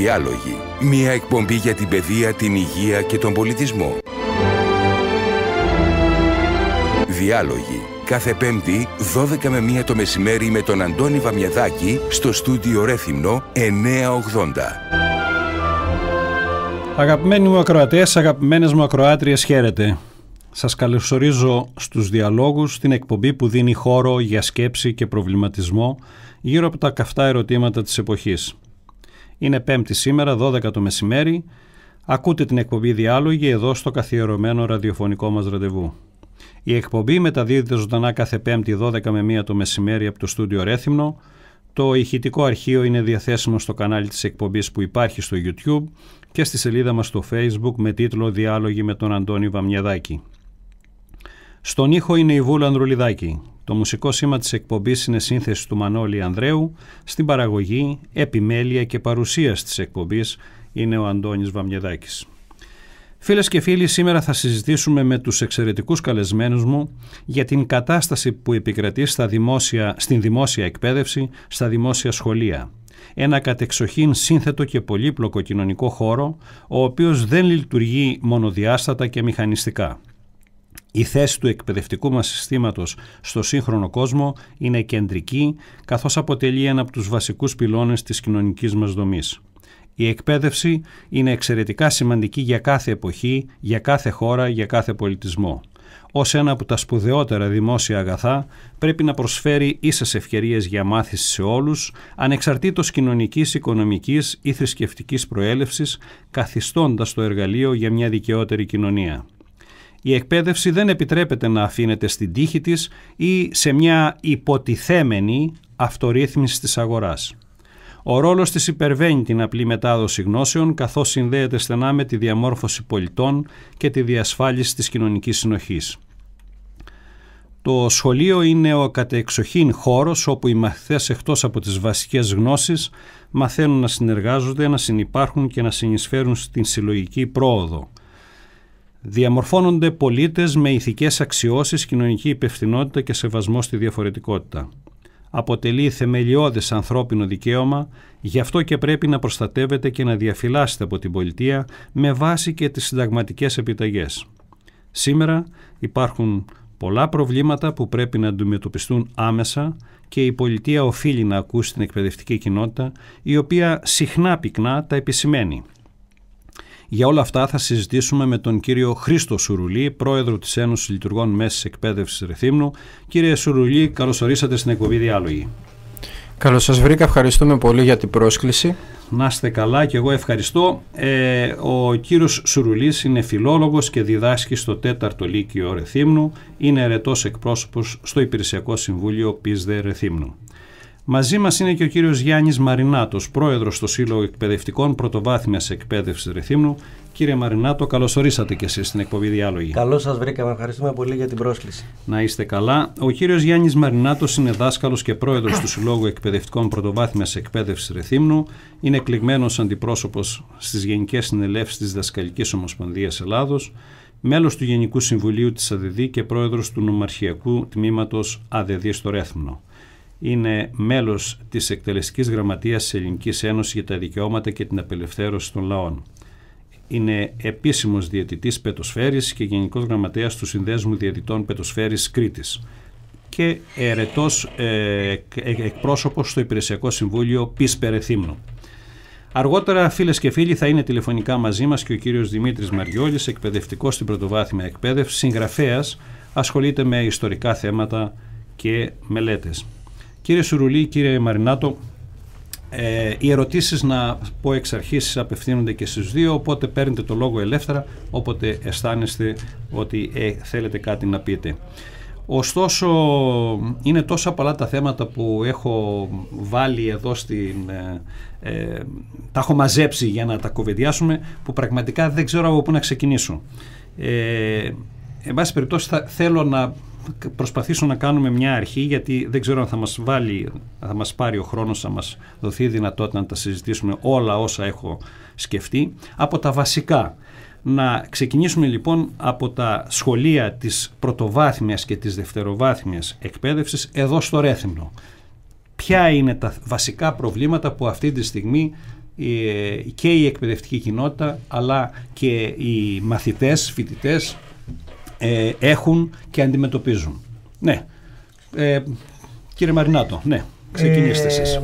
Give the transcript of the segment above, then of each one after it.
Διάλογοι. Μία εκπομπή για την παιδεία, την υγεία και τον πολιτισμό. Διάλογοι. Κάθε Πέμπτη, 12 με 1 το μεσημέρι με τον Αντώνη Βαμιεδάκη στο στούντιο Ρέθυμνο 980. Αγαπημένοι μου ακροατές, αγαπημένες μου ακροάτριες, χαίρετε. Σας καλωσορίζω στους Διαλόγους, την εκπομπή που δίνει χώρο για σκέψη και προβληματισμό γύρω από τα καυτά ερωτήματα της εποχής. Είναι Πέμπτη σήμερα, 12 το μεσημέρι. Ακούτε την εκπομπή Διάλογοι εδώ στο καθιερωμένο ραδιοφωνικό μας ραντεβού. Η εκπομπή μεταδίδεται ζωντανά κάθε Πέμπτη 12 με 1 το μεσημέρι από το στούντιο Ρέθυμνο. Το ηχητικό αρχείο είναι διαθέσιμο στο κανάλι της εκπομπής που υπάρχει στο YouTube και στη σελίδα μας στο Facebook με τίτλο «Διάλογοι με τον Αντώνη Βαμιεδάκη». Στον ήχο είναι η Βούλα Ανδρουλιδάκη. Το μουσικό σήμα της εκπομπής είναι σύνθεση του Μανώλη Ανδρέου. Στην παραγωγή, επιμέλεια και παρουσίαση της εκπομπής είναι ο Αντώνης Βαμιεδάκης. Φίλες και φίλοι, σήμερα θα συζητήσουμε με τους εξαιρετικούς καλεσμένους μου για την κατάσταση που επικρατεί στην δημόσια εκπαίδευση, στα δημόσια σχολεία. Ένα κατεξοχήν σύνθετο και πολύπλοκο κοινωνικό χώρο, ο οποίος δεν λειτουργεί μονοδιάστατα και μηχανιστικά. Η θέση του εκπαιδευτικού μας συστήματος στο σύγχρονο κόσμο είναι κεντρική, καθώς αποτελεί ένα από τους βασικούς πυλώνες της κοινωνικής μας δομής. Η εκπαίδευση είναι εξαιρετικά σημαντική για κάθε εποχή, για κάθε χώρα, για κάθε πολιτισμό. Ως ένα από τα σπουδαιότερα δημόσια αγαθά, πρέπει να προσφέρει ίσες ευκαιρίες για μάθηση σε όλους, ανεξαρτήτως κοινωνικής, οικονομικής ή θρησκευτικής προέλευσης, καθιστώντας το εργαλείο για μια δικαιότερη κοινωνία. Η εκπαίδευση δεν επιτρέπεται να αφήνεται στην τύχη της ή σε μια υποτιθέμενη αυτορύθμιση της αγοράς. Ο ρόλος της υπερβαίνει την απλή μετάδοση γνώσεων, καθώς συνδέεται στενά με τη διαμόρφωση πολιτών και τη διασφάλιση της κοινωνικής συνοχής. Το σχολείο είναι ο κατεξοχήν χώρος όπου οι μαθητές, εκτός από τις βασικές γνώσεις, μαθαίνουν να συνεργάζονται, να συνυπάρχουν και να συνεισφέρουν στην συλλογική πρόοδο. Διαμορφώνονται πολίτες με ηθικές αξιώσεις, κοινωνική υπευθυνότητα και σεβασμό στη διαφορετικότητα. Αποτελεί θεμελιώδες ανθρώπινο δικαίωμα, γι' αυτό και πρέπει να προστατεύεται και να διαφυλάσσεται από την πολιτεία με βάση και τις συνταγματικές επιταγές. Σήμερα υπάρχουν πολλά προβλήματα που πρέπει να αντιμετωπιστούν άμεσα και η πολιτεία οφείλει να ακούσει την εκπαιδευτική κοινότητα, η οποία συχνά πυκνά τα επισημαίνει. Για όλα αυτά θα συζητήσουμε με τον κύριο Χρήστο Σουρουλή, πρόεδρο της Ένωσης Λειτουργών Μέσης Εκπαίδευσης Ρεθύμνου. Κύριε Σουρουλή, καλώς ορίσατε στην εκπομπή Διάλογοι. Καλώς σας βρήκα, ευχαριστούμε πολύ για την πρόσκληση. Να είστε καλά και εγώ ευχαριστώ. Ο κύριος Σουρουλής είναι φιλόλογος και διδάσκει στο 4ο Λύκειο Ρεθύμνου. Είναι ερετός εκπρόσωπος στο Υπηρεσιακό Συμβούλιο ΠΙΣΔΕ Ρεθύμνου. Μαζί μας είναι και ο κύριος Γιάννης Μαρινάτος, πρόεδρος στο Σύλλογο Εκπαιδευτικών Πρωτοβάθμιας Εκπαίδευσης Ρεθύμνου. Κύριε Μαρινάτο, καλώς ορίσατε και εσείς στην εκπομπή Διάλογοι. Καλώς σας βρήκαμε, ευχαριστούμε πολύ για την πρόσκληση. Να είστε καλά. Ο κύριος Γιάννης Μαρινάτος είναι δάσκαλος και πρόεδρος του Συλλόγου Εκπαιδευτικών Πρωτοβάθμιας Εκπαίδευσης Ρεθύμνου. Είναι εκλεγμένος αντιπρόσωπος στις Γενικές Συνελεύσεις της Διδασκαλικής Ομοσπονδίας Ελλάδος, μέλος του Γενικού Συμβουλίου της ΑΔΔ και πρόεδρος του Νομαρχιακού Τμήματος ΑΔΔ στο Ρέθυμνο. Είναι μέλος της Εκτελεστικής Γραμματείας της Ελληνικής Ένωσης για τα Δικαιώματα και την Απελευθέρωση των Λαών. Είναι επίσημος διαιτητής πετοσφαίρης και γενικός γραμματέας του Συνδέσμου Διαιτητών Πετοσφαίρης Κρήτης και ερετός εκπρόσωπος στο Υπηρεσιακό Συμβούλιο ΠΙΣΠΕ Ρεθύμνου. Αργότερα, φίλες και φίλοι, θα είναι τηλεφωνικά μαζί μας και ο κύριος Δημήτρης Μαριόλης, εκπαιδευτικός στην πρωτοβάθμια εκπαίδευση, συγγραφέας, ασχολείται με ιστορικά θέματα και μελέτες. Κύριε Σουρουλή, κύριε Μαρινάτο, οι ερωτήσεις, να πω εξ αρχής, απευθύνονται και στους δύο, οπότε παίρνετε το λόγο ελεύθερα, όποτε αισθάνεστε ότι θέλετε κάτι να πείτε. Ωστόσο, είναι τόσα πολλά τα θέματα που έχω βάλει εδώ τα έχω μαζέψει για να τα κουβεντιάσουμε, που πραγματικά δεν ξέρω από πού να ξεκινήσω. Εν πάση περιπτώσει, θέλω να προσπαθήσω να κάνουμε μια αρχή, γιατί δεν ξέρω αν θα μας πάρει ο χρόνος, θα μας δοθεί η δυνατότητα να τα συζητήσουμε όλα όσα έχω σκεφτεί. Από τα βασικά, να ξεκινήσουμε λοιπόν από τα σχολεία της πρωτοβάθμιας και της δευτεροβάθμιας εκπαίδευσης εδώ στο Ρέθυμνο. Ποια είναι τα βασικά προβλήματα που αυτή τη στιγμή και η εκπαιδευτική κοινότητα αλλά και οι μαθητές, φοιτητές έχουν και αντιμετωπίζουν. Ναι. Κύριε Μαρινάτο, ναι, ξεκινήστε εσείς.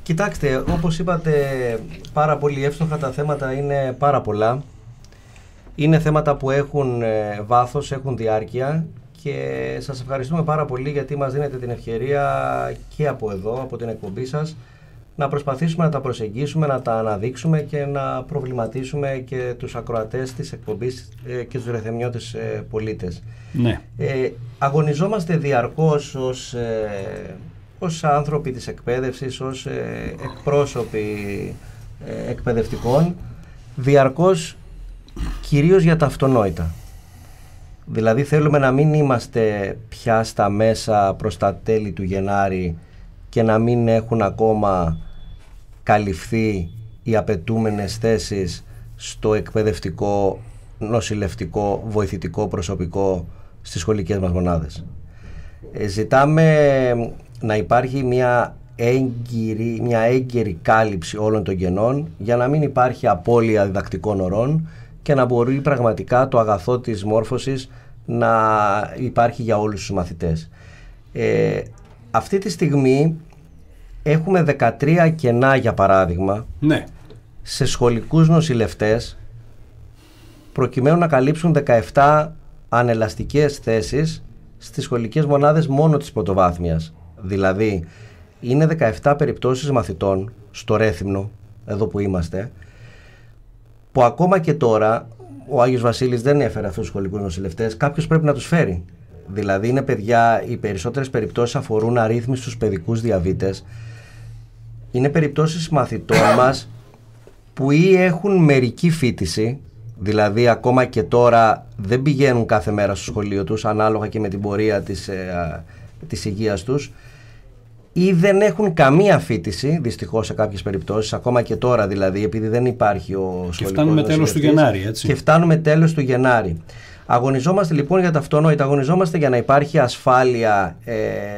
Κοιτάξτε, όπως είπατε πάρα πολύ εύστοχα, τα θέματα είναι πάρα πολλά. Είναι θέματα που έχουν βάθος, έχουν διάρκεια και σας ευχαριστούμε πάρα πολύ γιατί μας δίνετε την ευκαιρία και από εδώ, από την εκπομπή σας, να προσπαθήσουμε να τα προσεγγίσουμε, να τα αναδείξουμε και να προβληματίσουμε και τους ακροατές της εκπομπής και τους ρεθεμιώτες πολίτες. Ναι. Αγωνιζόμαστε διαρκώς ως άνθρωποι της εκπαίδευσης, ως εκπρόσωποι εκπαιδευτικών, διαρκώς κυρίως για τα αυτονόητα. Δηλαδή θέλουμε να μην είμαστε πια στα μέσα προς τα τέλη του Γενάρη και να μην έχουν ακόμα καλυφθεί οι απαιτούμενες θέσεις στο εκπαιδευτικό, νοσηλευτικό, βοηθητικό προσωπικό στις σχολικές μας μονάδες. Ζητάμε να υπάρχει μια έγκαιρη κάλυψη όλων των κενών για να μην υπάρχει απώλεια διδακτικών ωρών και να μπορεί πραγματικά το αγαθό της μόρφωσης να υπάρχει για όλους τους μαθητές. Αυτή τη στιγμή έχουμε 13 κενά, για παράδειγμα, ναι, σε σχολικούς νοσηλευτές, προκειμένου να καλύψουν 17 ανελαστικές θέσεις στις σχολικές μονάδες μόνο της πρωτοβάθμιας. Δηλαδή είναι 17 περιπτώσεις μαθητών στο Ρέθυμνο, εδώ που είμαστε, που ακόμα και τώρα ο Άγιος Βασίλης δεν έφερε αυτούς τους σχολικούς νοσηλευτές, κάποιος πρέπει να τους φέρει. Δηλαδή είναι παιδιά, οι περισσότερες περιπτώσεις αφορούν αρρύθμιστους παιδικούς διαβήτες. Είναι περιπτώσεις μαθητών μας που ή έχουν μερική φοιτηση, δηλαδή ακόμα και τώρα δεν πηγαίνουν κάθε μέρα στο σχολείο τους, ανάλογα και με την πορεία της υγείας τους, ή δεν έχουν καμία φοιτηση, δυστυχώς σε κάποιες περιπτώσεις, ακόμα και τώρα δηλαδή, επειδή δεν υπάρχει ο σχολικός. Και φτάνουμε τέλος του Γενάρη, έτσι. Και φτάνουμε τέλος του Γενάρη. Αγωνιζόμαστε λοιπόν για τα αυτονόητα, αγωνιζόμαστε για να υπάρχει ασφάλεια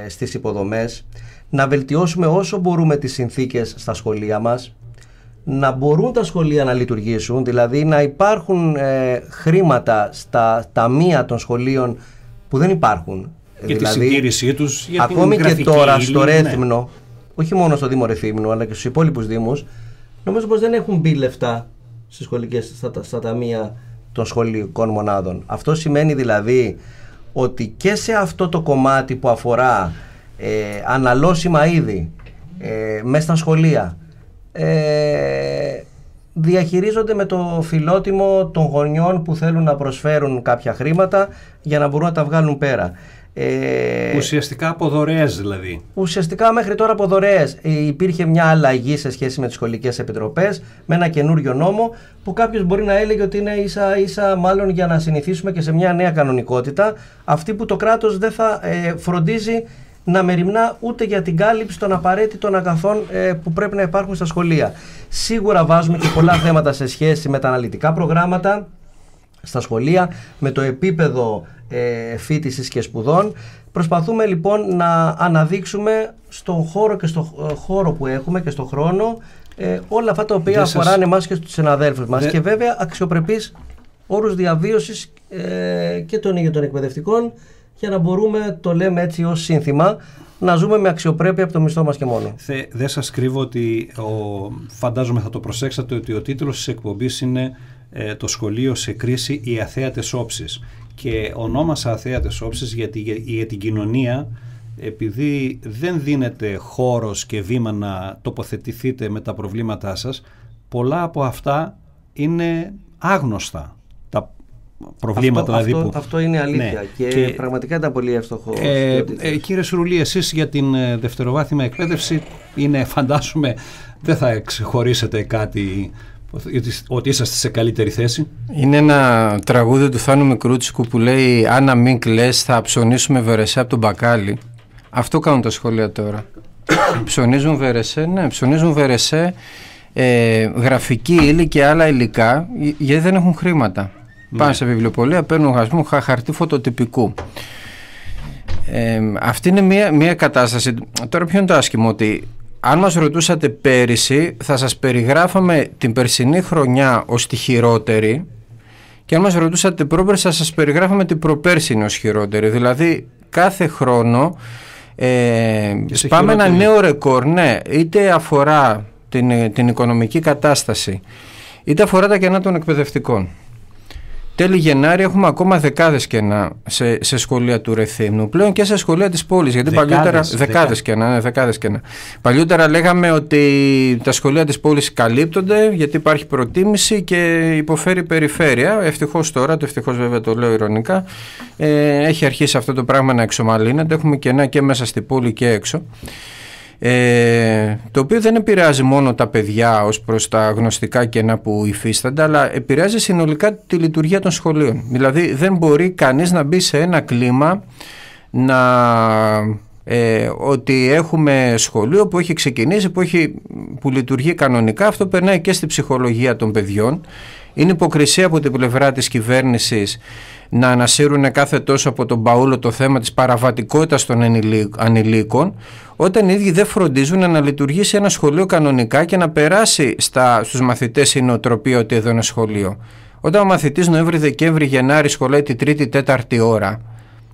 στις υποδομές, να βελτιώσουμε όσο μπορούμε τις συνθήκες στα σχολεία μας, να μπορούν τα σχολεία να λειτουργήσουν, δηλαδή να υπάρχουν χρήματα στα ταμεία των σχολείων που δεν υπάρχουν. Και δηλαδή, τη συντήρησή τους για ακόμη την και τώρα ύλη, στο Ρέθυμνο, ναι, όχι μόνο στο Δήμο Ρεθύμνου αλλά και στους υπόλοιπους δήμους, νομίζω πως δεν έχουν μπει λεφτά στις σχολικές, στα ταμεία των σχολικών μονάδων. Αυτό σημαίνει δηλαδή ότι και σε αυτό το κομμάτι που αφορά αναλώσιμα είδη μέσα στα σχολεία, διαχειρίζονται με το φιλότιμο των γονιών που θέλουν να προσφέρουν κάποια χρήματα για να μπορούν να τα βγάλουν πέρα. Ουσιαστικά από δωρεές δηλαδή. Ουσιαστικά μέχρι τώρα από δωρεές. Υπήρχε μια αλλαγή σε σχέση με τις σχολικές επιτροπές, με ένα καινούριο νόμο που κάποιος μπορεί να έλεγε ότι είναι ίσα μάλλον για να συνηθίσουμε και σε μια νέα κανονικότητα, αυτή που το κράτος δεν θα φροντίζει να μεριμνά ούτε για την κάλυψη των απαραίτητων αγαθών που πρέπει να υπάρχουν στα σχολεία. Σίγουρα βάζουμε και πολλά θέματα σε σχέση με τα αναλυτικά προγράμματα στα σχολεία, με το επίπεδο φοιτησης και σπουδών. Προσπαθούμε λοιπόν να αναδείξουμε στον χώρο και στο χώρο που έχουμε και στον χρόνο όλα αυτά τα οποία αφοράνε εμάς και στους συναδέλφους μας και βέβαια αξιοπρεπείς όρους διαβίωσης και των ίδιων των εκπαιδευτικών, για να μπορούμε, το λέμε έτσι ως σύνθημα, να ζούμε με αξιοπρέπεια από το μισθό μας και μόνο. Δεν σας κρύβω ότι φαντάζομαι θα το προσέξατε ότι ο τίτλος της εκπομπής είναι «Το σχολείο σε κρίση, οι αθέατες όψεις». Και ονόμασα αθέατες όψεις γιατί για την κοινωνία, επειδή δεν δίνεται χώρος και βήμα να τοποθετηθείτε με τα προβλήματά σας, πολλά από αυτά είναι άγνωστα. Προβλήματα, αυτό είναι αλήθεια, ναι, και πραγματικά ήταν πολύ εύστοχο. Κύριε Σουρουλή, εσείς για την δευτεροβάθμια εκπαίδευση φαντάζομαι δεν θα ξεχωρίσετε κάτι, ότι είσαστε σε καλύτερη θέση. Είναι ένα τραγούδι του Θάνου Μικρούτσικου που λέει «Άννα μην κλαις, θα ψωνίσουμε βερεσέ από τον μπακάλι». Αυτό κάνουν τα σχολεία τώρα. Ψωνίζουν βερεσέ, ναι, ψωνίζουν βερεσέ, γραφική ύλη και άλλα υλικά, γιατί δεν έχουν χρήματα. Πάνε σε βιβλιοπωλεία, παίρνουν χαρτί φωτοτυπικού. Αυτή είναι μια κατάσταση. Τώρα ποιο είναι το άσχημο, ότι αν μας ρωτούσατε πέρυσι, θα σας περιγράφαμε την περσινή χρονιά ως τη χειρότερη, και αν μας ρωτούσατε πρόπερση, θα σας περιγράφαμε την προπέρσινη ως χειρότερη. Δηλαδή κάθε χρόνο πάμε ένα νέο ρεκόρ, ναι, είτε αφορά την οικονομική κατάσταση, είτε αφορά τα κενά των εκπαιδευτικών. Τέλη Γενάρη έχουμε ακόμα δεκάδες κενά σε σχολεία του Ρεθύμνου, πλέον και σε σχολεία της πόλης, γιατί παλιότερα δεκάδες κενά. Παλιότερα λέγαμε ότι τα σχολεία της πόλης καλύπτονται γιατί υπάρχει προτίμηση και υποφέρει η περιφέρεια. Ευτυχώς τώρα, το ευτυχώς βέβαια το λέω ειρωνικά, έχει αρχίσει αυτό το πράγμα να εξομαλύνεται. Έχουμε κενά και μέσα στην πόλη και έξω. Το οποίο δεν επηρεάζει μόνο τα παιδιά ως προς τα γνωστικά κενά που υφίστανται, αλλά επηρεάζει συνολικά τη λειτουργία των σχολείων. Δηλαδή δεν μπορεί κανείς να μπει σε ένα κλίμα ότι έχουμε σχολείο που έχει ξεκινήσει, που λειτουργεί κανονικά. Αυτό περνάει και στη ψυχολογία των παιδιών. Είναι υποκρισία από την πλευρά της κυβέρνησης να ανασύρουν κάθε τόσο από τον μπαούλο το θέμα της παραβατικότητας των ανηλίκων, όταν οι ίδιοι δεν φροντίζουν να λειτουργήσει ένα σχολείο κανονικά και να περάσει στους μαθητές η νοοτροπία ότι εδώ είναι σχολείο. Όταν ο μαθητής Νοέμβρη, Δεκέμβρη, Γενάρη σχολάει τη τρίτη, τέταρτη ώρα,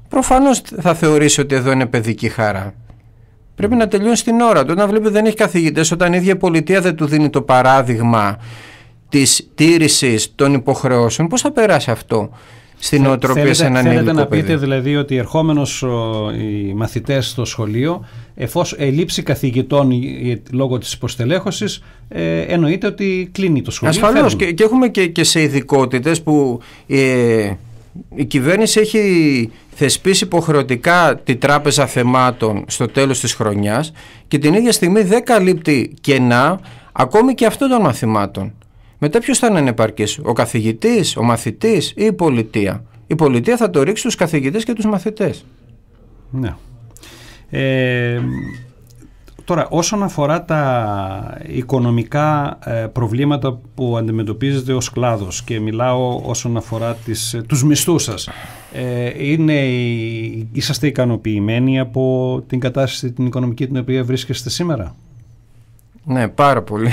προφανώς θα θεωρήσει ότι εδώ είναι παιδική χαρά. Πρέπει να τελειώνει στην ώρα του. Όταν βλέπει δεν έχει καθηγητές, όταν η ίδια η πολιτεία δεν του δίνει το παράδειγμα της τήρησης των υποχρεώσεων, πώς θα περάσει αυτό στην νοοτροπία σε έναν υλικό παιδί? Θέλετε να πείτε δηλαδή ότι ερχόμενος οι μαθητές στο σχολείο, εφόσον ελείψει καθηγητών λόγω της υποστελέχωσης, εννοείται ότι κλείνει το σχολείο. Ασφαλώς, και έχουμε και σε ειδικότητες που η κυβέρνηση έχει θεσπίσει υποχρεωτικά τη τράπεζα θεμάτων στο τέλος της χρονιάς και την ίδια στιγμή δεν καλύπτει κενά ακόμη και αυτών των μαθημάτων. Μετά ποιος θα είναι επαρκής, ο καθηγητής, ο μαθητής ή η πολιτεία? Η πολιτεία θα το ρίξει στους καθηγητές και τους μαθητές. Ναι. Τώρα, όσον αφορά τα οικονομικά προβλήματα που αντιμετωπίζετε ως κλάδος, και μιλάω όσον αφορά τους μισθούς σας, είσαστε ικανοποιημένοι από την κατάσταση την οικονομική την οποία βρίσκεστε σήμερα? Ναι, πάρα πολύ.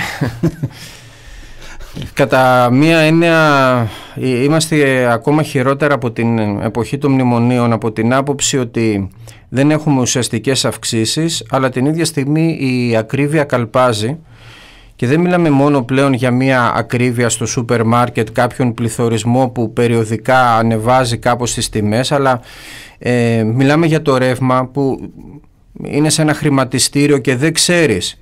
Κατά μία έννοια είμαστε ακόμα χειρότερα από την εποχή των μνημονίων, από την άποψη ότι δεν έχουμε ουσιαστικές αυξήσεις, αλλά την ίδια στιγμή η ακρίβεια καλπάζει, και δεν μιλάμε μόνο πλέον για μία ακρίβεια στο σούπερ μάρκετ, κάποιον πληθωρισμό που περιοδικά ανεβάζει κάπως τις τιμές, αλλά μιλάμε για το ρεύμα που είναι σε ένα χρηματιστήριο και δεν ξέρεις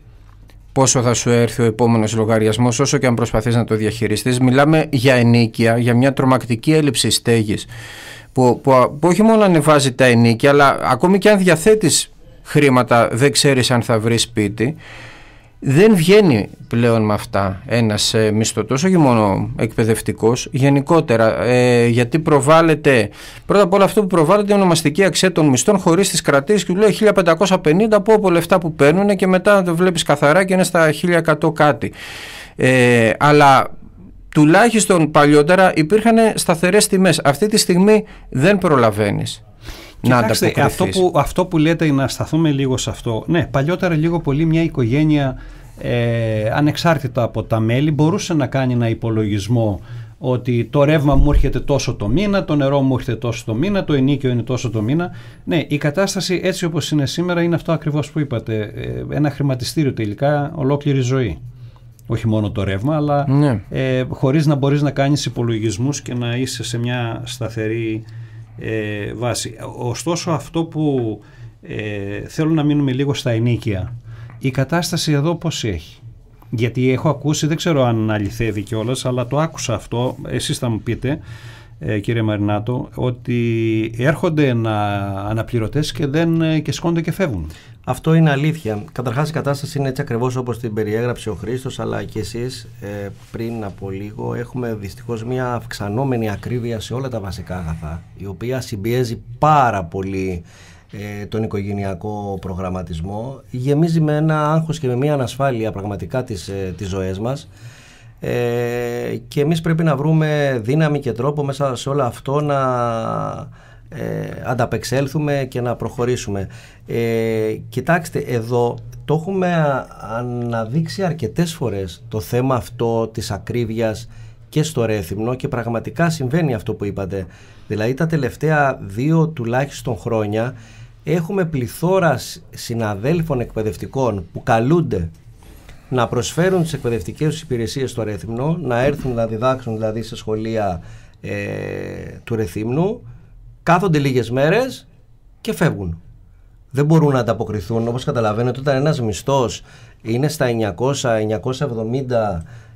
πόσο θα σου έρθει ο επόμενος λογαριασμός, όσο και αν προσπαθείς να το διαχειριστείς. Μιλάμε για ενοίκια, για μια τρομακτική έλλειψη στέγης που όχι μόνο ανεβάζει τα ενοίκια, αλλά ακόμη και αν διαθέτεις χρήματα δεν ξέρεις αν θα βρεις σπίτι. Δεν βγαίνει πλέον με αυτά ένας μισθωτός, όχι μόνο εκπαιδευτικός, γενικότερα, γιατί προβάλλεται, πρώτα απ' όλα αυτό που προβάλλεται η ονομαστική αξία των μισθών χωρίς τις κρατήσεις, και του λέει 1550 από λεφτά που παίρνουν, και μετά το βλέπεις καθαρά και είναι στα 1100 κάτι. Αλλά τουλάχιστον παλιότερα υπήρχαν σταθερές τιμές. Αυτή τη στιγμή δεν προλαβαίνεις. Κοιτάξτε, αυτό που λέτε, να σταθούμε λίγο σε αυτό. Ναι, παλιότερα λίγο πολύ μια οικογένεια ανεξάρτητα από τα μέλη μπορούσε να κάνει ένα υπολογισμό ότι το ρεύμα μου έρχεται τόσο το μήνα, το νερό μου έρχεται τόσο το μήνα, το ενοίκιο είναι τόσο το μήνα. Ναι, η κατάσταση έτσι όπως είναι σήμερα είναι αυτό ακριβώς που είπατε. Ένα χρηματιστήριο τελικά ολόκληρη ζωή. Όχι μόνο το ρεύμα, αλλά ναι, χωρίς να μπορείς να κάνεις υπολογισμούς και να είσαι σε μια σταθερή βάση. Ωστόσο, αυτό που θέλω να μείνουμε λίγο στα ενοίκια. Η κατάσταση εδώ πώς έχει? Γιατί έχω ακούσει, δεν ξέρω αν αληθεύει κιόλας, αλλά το άκουσα αυτό, εσείς θα μου πείτε, κύριε Μαρινάτο, ότι έρχονται αναπληρωτές και σκόνται και φεύγουν. Αυτό είναι αλήθεια. Καταρχάς η κατάσταση είναι έτσι ακριβώς όπως την περιέγραψε ο Χρήστος, αλλά και εσείς πριν από λίγο. Έχουμε δυστυχώς μια αυξανόμενη ακρίβεια σε όλα τα βασικά αγαθά, η οποία συμπιέζει πάρα πολύ τον οικογενειακό προγραμματισμό, γεμίζει με ένα άγχος και με μια ανασφάλεια πραγματικά τις ζωές μας, και εμείς πρέπει να βρούμε δύναμη και τρόπο μέσα σε όλο αυτό να ανταπεξέλθουμε και να προχωρήσουμε. Κοιτάξτε, εδώ το έχουμε αναδείξει αρκετές φορές το θέμα αυτό της ακρίβειας και στο Ρέθυμνο, και πραγματικά συμβαίνει αυτό που είπατε. Δηλαδή τα τελευταία 2 τουλάχιστον χρόνια έχουμε πληθώρα συναδέλφων εκπαιδευτικών που καλούνται να προσφέρουν τις εκπαιδευτικές τους υπηρεσίες στο Ρέθυμνο, να έρθουν να διδάξουν δηλαδή σε σχολεία του Ρεθύμνου, κάθονται λίγες μέρες και φεύγουν. Δεν μπορούν να ανταποκριθούν. Όπως καταλαβαίνετε, όταν ένας μισθός είναι στα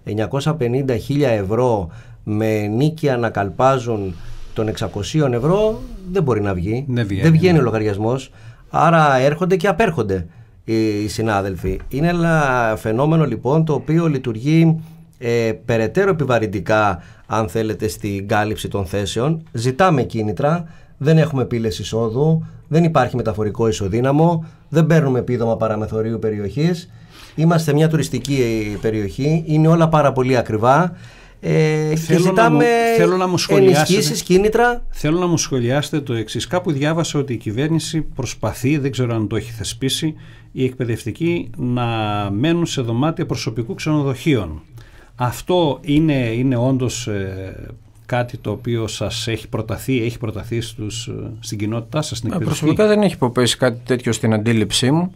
950.000 ευρώ με νίκια να καλπάζουν των 600 ευρώ, δεν μπορεί να βγει. Δεν βγαίνει ο λογαριασμός. Άρα έρχονται και απέρχονται οι συνάδελφοι. Είναι ένα φαινόμενο λοιπόν το οποίο λειτουργεί περαιτέρω επιβαρυντικά, αν θέλετε, στην κάλυψη των θέσεων. Ζητάμε κίνητρα, δεν έχουμε πύλες εισόδου, δεν υπάρχει μεταφορικό ισοδύναμο, δεν παίρνουμε επίδομα παραμεθορίου περιοχής, είμαστε μια τουριστική περιοχή, είναι όλα πάρα πολύ ακριβά. Και ζητάμε ενισχύσεις, κίνητρα. Θέλω να μου σχολιάσετε το εξής. Κάπου διάβασα ότι η κυβέρνηση προσπαθεί, δεν ξέρω αν το έχει θεσπίσει, οι εκπαιδευτικοί να μένουν σε δωμάτια προσωπικού ξενοδοχείων. Αυτό είναι όντως κάτι το οποίο σας έχει προταθεί στην κοινότητά σας, στην εκπαιδευτική? Προσωπικά δεν έχει υποπέσει κάτι τέτοιο στην αντίληψή μου.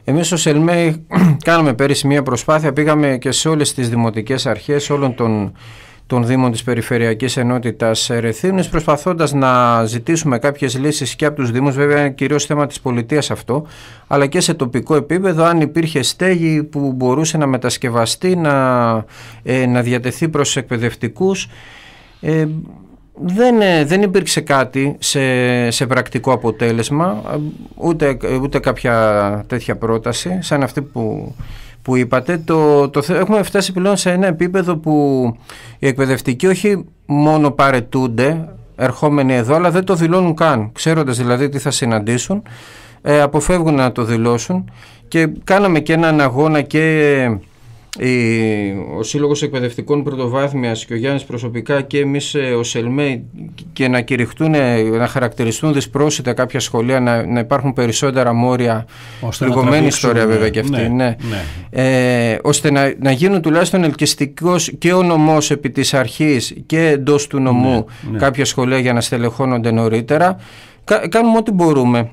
Εμείς ως ΕΛΜΕ κάναμε πέρυσι μια προσπάθεια, πήγαμε και σε όλες τις δημοτικές αρχές όλων των Δήμων της Περιφερειακής Ενότητας Ρεθύμνης, προσπαθώντας να ζητήσουμε κάποιες λύσεις και από τους Δήμους. Βέβαια είναι κυρίως θέμα της πολιτείας αυτό, αλλά και σε τοπικό επίπεδο, αν υπήρχε στέγη που μπορούσε να μετασκευαστεί, να διατεθεί προς τους εκπαιδευτικούς. Δεν υπήρξε κάτι σε πρακτικό αποτέλεσμα, ούτε κάποια τέτοια πρόταση σαν αυτή που είπατε. Έχουμε φτάσει πλέον σε ένα επίπεδο που οι εκπαιδευτικοί όχι μόνο παρετούνται ερχόμενοι εδώ, αλλά δεν το δηλώνουν καν, ξέροντας δηλαδή τι θα συναντήσουν, αποφεύγουν να το δηλώσουν. Και κάναμε και έναν αγώνα και ο Σύλλογος Εκπαιδευτικών Πρωτοβάθμιας και ο Γιάννης προσωπικά και εμείς ως ΕΛΜΕ, και να κηρυχτούν, να χαρακτηριστούν δυσπρόσιτα κάποια σχολεία, να υπάρχουν περισσότερα μόρια, πληγωμένη ιστορία βέβαια και αυτή, ώστε να γίνουν τουλάχιστον ελκυστικός και ο νομός επί της αρχής και εντός του νομού κάποια σχολεία για να στελεχώνονται νωρίτερα. Κάνουμε ό,τι μπορούμε,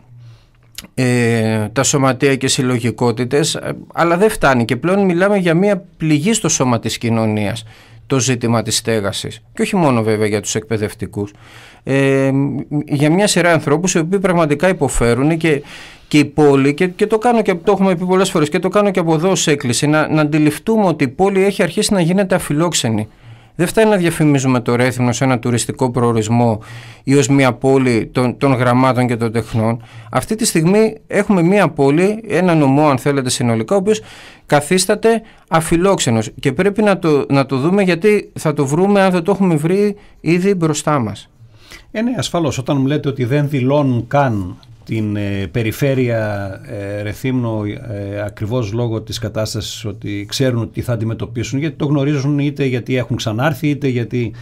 τα σωματεία και συλλογικότητες, αλλά δεν φτάνει, και πλέον μιλάμε για μια πληγή στο σώμα της κοινωνίας, το ζήτημα της στέγασης, και όχι μόνο βέβαια για τους εκπαιδευτικούς, για μια σειρά ανθρώπους οι οποίοι πραγματικά υποφέρουν, και η πόλη, και το κάνω, και το έχουμε πει πολλές φορές και το κάνω και από εδώ ως έκκληση, να αντιληφθούμε ότι η πόλη έχει αρχίσει να γίνεται αφιλόξενη. Δεν φτάνει να διαφημίζουμε το Ρέθυμνο σε ένα τουριστικό προορισμό ή ως μια πόλη των γραμμάτων και των τεχνών. Αυτή τη στιγμή έχουμε μια πόλη, ένα νομό αν θέλετε συνολικά, ο οποίος καθίσταται αφιλόξενος, και πρέπει να το δούμε, γιατί θα το βρούμε αν δεν το έχουμε βρει ήδη μπροστά μας. Ναι, ασφαλώς. Όταν μου λέτε ότι δεν δηλώνουν καν την περιφέρεια Ρεθύμνο ακριβώς λόγω της κατάστασης, ότι ξέρουν τι θα αντιμετωπίσουν, γιατί το γνωρίζουν, είτε γιατί έχουν ξανάρθει, είτε γιατί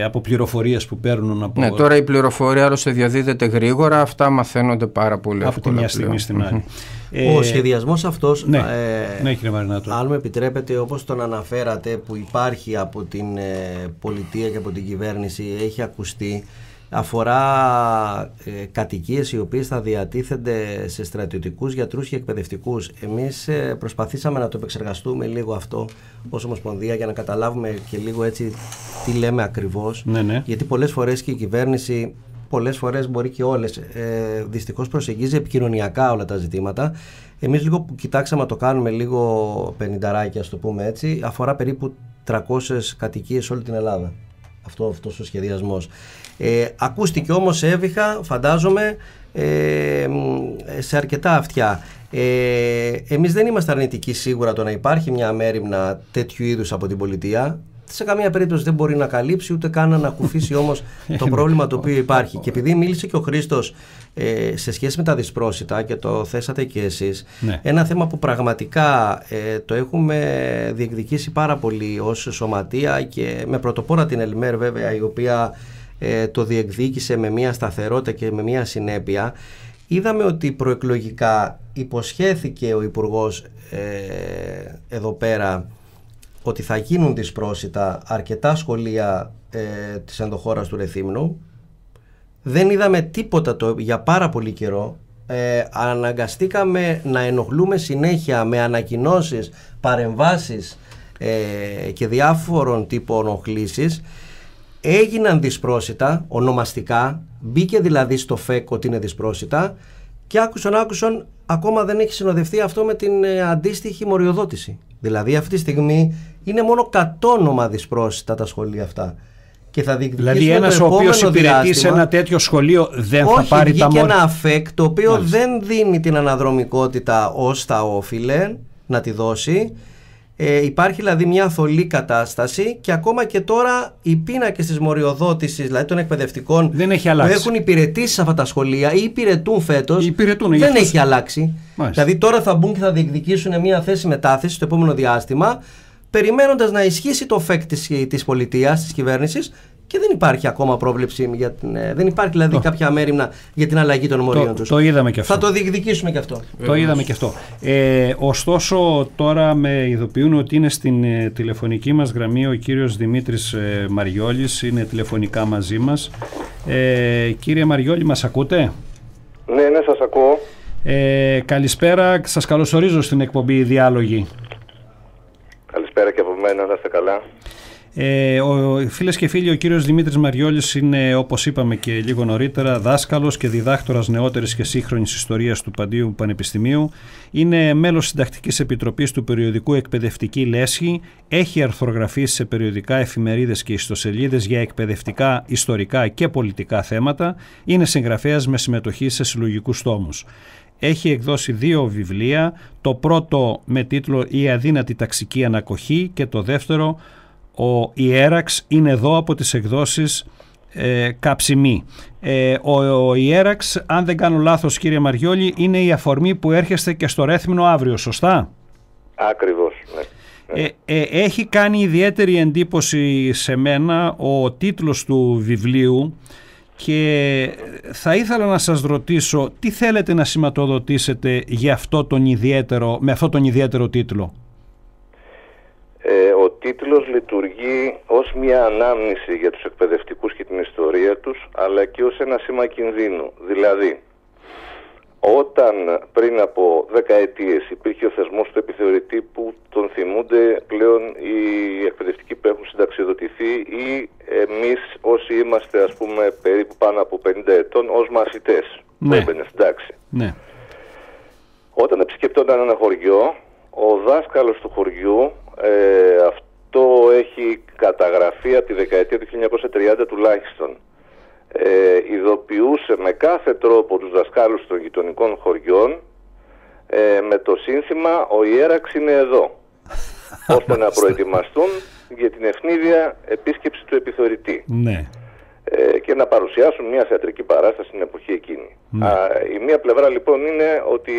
από πληροφορίες που παίρνουν από... Ναι, τώρα η πληροφορία άλλωστε διαδίδεται γρήγορα, αυτά μαθαίνονται πάρα πολύ από τη μια στιγμή στην άλλη. Ο σχεδιασμός αυτός, κύριε Μαρινάτο, αν μου επιτρέπετε, όπως τον αναφέρατε, που υπάρχει από την πολιτεία και από την κυβέρνηση, έχει ακουστεί, αφορά κατοικίες οι οποίες θα διατίθενται σε στρατιωτικούς, γιατρούς και εκπαιδευτικούς. Εμείς προσπαθήσαμε να το επεξεργαστούμε λίγο αυτό ως Ομοσπονδία, για να καταλάβουμε και λίγο έτσι τι λέμε ακριβώς. Γιατί πολλές φορές και η κυβέρνηση, πολλές φορές μπορεί και όλες, δυστυχώς προσεγγίζει επικοινωνιακά όλα τα ζητήματα. Εμείς λίγο που κοιτάξαμε να το κάνουμε λίγο πενηνταράκια, ας το πούμε έτσι, αφορά περίπου 300 κατοικίες σε όλη την Ελλάδα. Αυτός ο σχεδιασμός. Ακούστηκε όμως έβυχα, φαντάζομαι, σε αρκετά αυτιά. Εμείς δεν είμαστε αρνητικοί σίγουρα το να υπάρχει μια μέριμνα τέτοιου είδους από την πολιτεία. Σε καμία περίπτωση δεν μπορεί να καλύψει, ούτε καν να ανακουφίσει όμως το πρόβλημα το οποίο υπάρχει. Και επειδή μίλησε και ο Χρήστος σε σχέση με τα δυσπρόσιτα, και το θέσατε και εσείς, ένα θέμα που πραγματικά το έχουμε διεκδικήσει πάρα πολύ ως σωματεία, και με πρωτοπόρα την ΕΛΜΕΡ βέβαια, η οποία το διεκδίκησε με μια σταθερότητα και με μια συνέπεια, είδαμε ότι προεκλογικά υποσχέθηκε ο Υπουργός εδώ πέρα ότι θα γίνουν δυσπρόσιτα αρκετά σχολεία της ενδοχώρας του Ρεθύμνου. Δεν είδαμε τίποτα για πάρα πολύ καιρό. Αναγκαστήκαμε να ενοχλούμε συνέχεια με ανακοινώσεις, παρεμβάσεις και διάφορων τύπων οχλήσεις. Έγιναν δυσπρόσιτα ονομαστικά, μπήκε δηλαδή στο ΦΕΚ ότι είναι δυσπρόσιτα και άκουσαν ακόμα δεν έχει συνοδευτεί αυτό με την αντίστοιχη μοριοδότηση. Δηλαδή αυτή τη στιγμή είναι μόνο κατόνομα δυσπρόσιτα τα σχολεία αυτά. Και θα δηλαδή ένας ο οποίος υπηρετεί σε ένα τέτοιο σχολείο δεν θα πάρει τα μόρια. Όχι, ένα ΦΕΚ το οποίο δεν δίνει την αναδρομικότητα ως θα όφιλε να τη δώσει. Υπάρχει δηλαδή μια θολή κατάσταση και ακόμα και τώρα οι πίνακες της μοριοδότησης, δηλαδή των εκπαιδευτικών που έχουν υπηρετήσει σε αυτά τα σχολεία ή υπηρετούν φέτος, δεν έχει αλλάξει. Μάλιστα. Δηλαδή τώρα θα μπουν και θα διεκδικήσουν μια θέση μετάθεσης στο επόμενο διάστημα, περιμένοντας να ισχύσει το ΦΕΚ της πολιτείας, της κυβέρνησης, και δεν υπάρχει ακόμα πρόβλεψη, δεν υπάρχει δηλαδή κάποια μέριμνα για την αλλαγή των μορίων τους. Το είδαμε και αυτό. Θα το διεκδικήσουμε και αυτό. Το είδαμε και αυτό. Ωστόσο τώρα με ειδοποιούν ότι είναι στην τηλεφωνική μας γραμμή ο κύριος Δημήτρης Μαριόλης, είναι τηλεφωνικά μαζί μας. Κύριε Μαριόλη, μας ακούτε? Ναι, σας ακούω. Καλησπέρα, σας καλωσορίζω στην εκπομπή Διάλογοι. Καλησπέρα και από μένα, να είστε καλά. Φίλες και φίλοι, ο κύριος Δημήτρης Μαριόλης είναι, όπως είπαμε και λίγο νωρίτερα, δάσκαλος και διδάκτορας νεότερης και σύγχρονης ιστορίας του Παντίου Πανεπιστημίου. Είναι μέλος συντακτικής επιτροπής του περιοδικού Εκπαιδευτική Λέσχη. Έχει αρθρογραφήσει σε περιοδικά, εφημερίδες και ιστοσελίδες για εκπαιδευτικά, ιστορικά και πολιτικά θέματα. Είναι συγγραφέας με συμμετοχή σε συλλογικούς τόμους. Έχει εκδώσει 2 βιβλία, το πρώτο με τίτλο «Η αδύνατη ταξική ανακοχή» και το δεύτερο «Ο Ιέραξ είναι εδώ» από τις εκδόσεις Καψιμή. Ο Ιέραξ, αν δεν κάνω λάθος κύριε Μαριόλη, είναι η αφορμή που έρχεστε και στο Ρέθυμνο αύριο, σωστά? Ακριβώς, ναι. Έχει κάνει ιδιαίτερη εντύπωση σε μένα ο τίτλος του βιβλίου και θα ήθελα να σας ρωτήσω τι θέλετε να σηματοδοτήσετε για με αυτό τον ιδιαίτερο τίτλο. Ο τίτλος λειτουργεί ως μια ανάμνηση για τους εκπαιδευτικούς και την ιστορία τους, αλλά και ως ένα σήμα κινδύνου. Δηλαδή, όταν πριν από 10 ετίες υπήρχε ο θεσμός του επιθεωρητή που τον θυμούνται πλέον οι εκπαιδευτικοί που έχουν συνταξιοδοτηθεί ή εμείς όσοι είμαστε ας πούμε περίπου πάνω από 50 ετών ως μαθητές που έμπαινε στην τάξη. Ναι. Όταν επισκεπτόταν ένα χωριό, ο δάσκαλος του χωριού, αυτό έχει καταγραφεί από τη δεκαετία του 1930 τουλάχιστον, ειδοποιούσε με κάθε τρόπο τους δασκάλους των γειτονικών χωριών με το σύνθημα «Ο Ιέραξ είναι εδώ», ώστε να προετοιμαστούν για την ευνίδια επίσκεψη του επιθεωρητή. Ναι. Και να παρουσιάσουν μια θεατρική παράσταση στην εποχή εκείνη. Ναι. Η μία πλευρά λοιπόν είναι ότι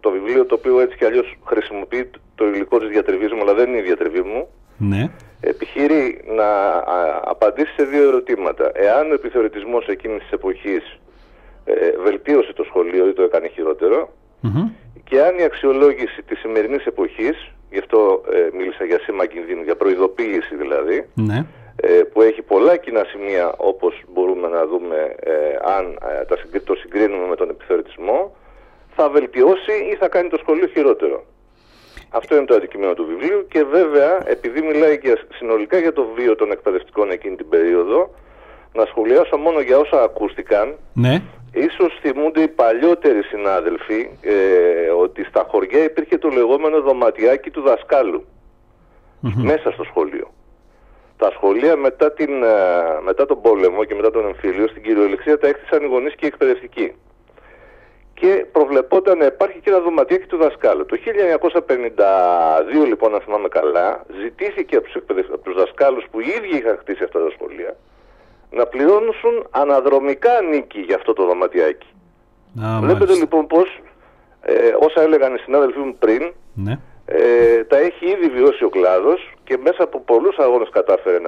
το βιβλίο, το οποίο έτσι κι αλλιώς χρησιμοποιεί το υλικό της διατριβής μου, αλλά δεν είναι η διατριβή μου, ναι, επιχειρεί να απαντήσει σε 2 ερωτήματα. Εάν ο επιθεωρητισμός εκείνης της εποχής βελτίωσε το σχολείο ή το έκανε χειρότερο, και αν η αξιολόγηση της σημερινής εποχής, γι' αυτό μίλησα για σήμα κινδύνου, για προειδοποίηση δηλαδή, ναι, που έχει πολλά κοινά σημεία, όπως μπορούμε να δούμε αν το συγκρίνουμε με τον επιθεωρητισμό, θα βελτιώσει ή θα κάνει το σχολείο χειρότερο. Αυτό είναι το αντικείμενο του βιβλίου και βέβαια, επειδή μιλάει και συνολικά για το βίο των εκπαιδευτικών εκείνη την περίοδο, να σχολιάσω μόνο για όσα ακούστηκαν. Ναι. Ίσως θυμούνται οι παλιότεροι συνάδελφοι ότι στα χωριά υπήρχε το λεγόμενο δωματιάκι του δασκάλου μέσα στο σχολείο. Τα σχολεία μετά τον πόλεμο και μετά τον εμφύλιο στην κυριολεξία τα έκτισαν οι γονείς και οι εκπαιδευτικοί. Και προβλεπόταν να υπάρχει και ένα δωματιάκι του δασκάλου. Το 1952 λοιπόν, αν θυμάμαι καλά, ζητήθηκε από τους δασκάλους που οι ίδιοι είχαν χτίσει αυτά τα σχολεία να πληρώνουν αναδρομικά νίκη για αυτό το δωματιάκι. Βλέπετε λοιπόν πως όσα έλεγαν οι συνάδελφοί μου πριν, ναι, τα έχει ήδη βιώσει ο κλάδος και μέσα από πολλούς αγώνες κατάφερε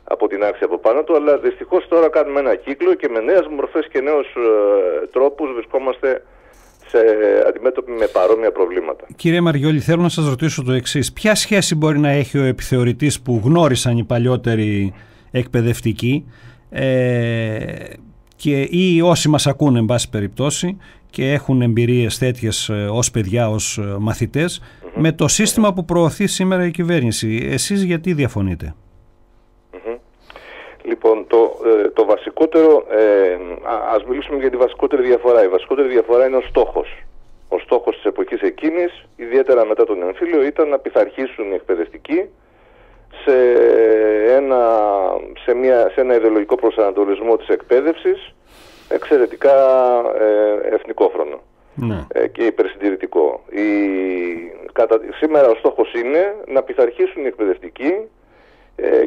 από την άξη από πάνω του, αλλά δυστυχώς τώρα κάνουμε ένα κύκλο και με νέες μορφές και νέους τρόπους βρισκόμαστε αντιμέτωποι με παρόμοια προβλήματα. Κύριε Μαριόλη, θέλω να σας ρωτήσω το εξής. Ποια σχέση μπορεί να έχει ο επιθεωρητής που γνώρισαν οι παλιότεροι εκπαιδευτικοί ή όσοι μας ακούνε εν πάση περιπτώσει και έχουν εμπειρίες τέτοιες ως παιδιά, ως μαθητές, με το σύστημα που προωθεί σήμερα η κυβέρνηση? Εσείς γιατί διαφωνείτε? Λοιπόν, το βασικότερο, ας μιλήσουμε για τη βασικότερη διαφορά. Η βασικότερη διαφορά είναι ο στόχος. Ο στόχος της εποχής εκείνης, ιδιαίτερα μετά τον εμφύλιο, ήταν να πειθαρχήσουν οι εκπαιδευτικοί σε ένα ιδεολογικό προσανατολισμό της εκπαίδευσης εξαιρετικά εθνικόφρονο και υπερσυντηρητικό. Σήμερα ο στόχος είναι να πειθαρχήσουν οι εκπαιδευτικοί,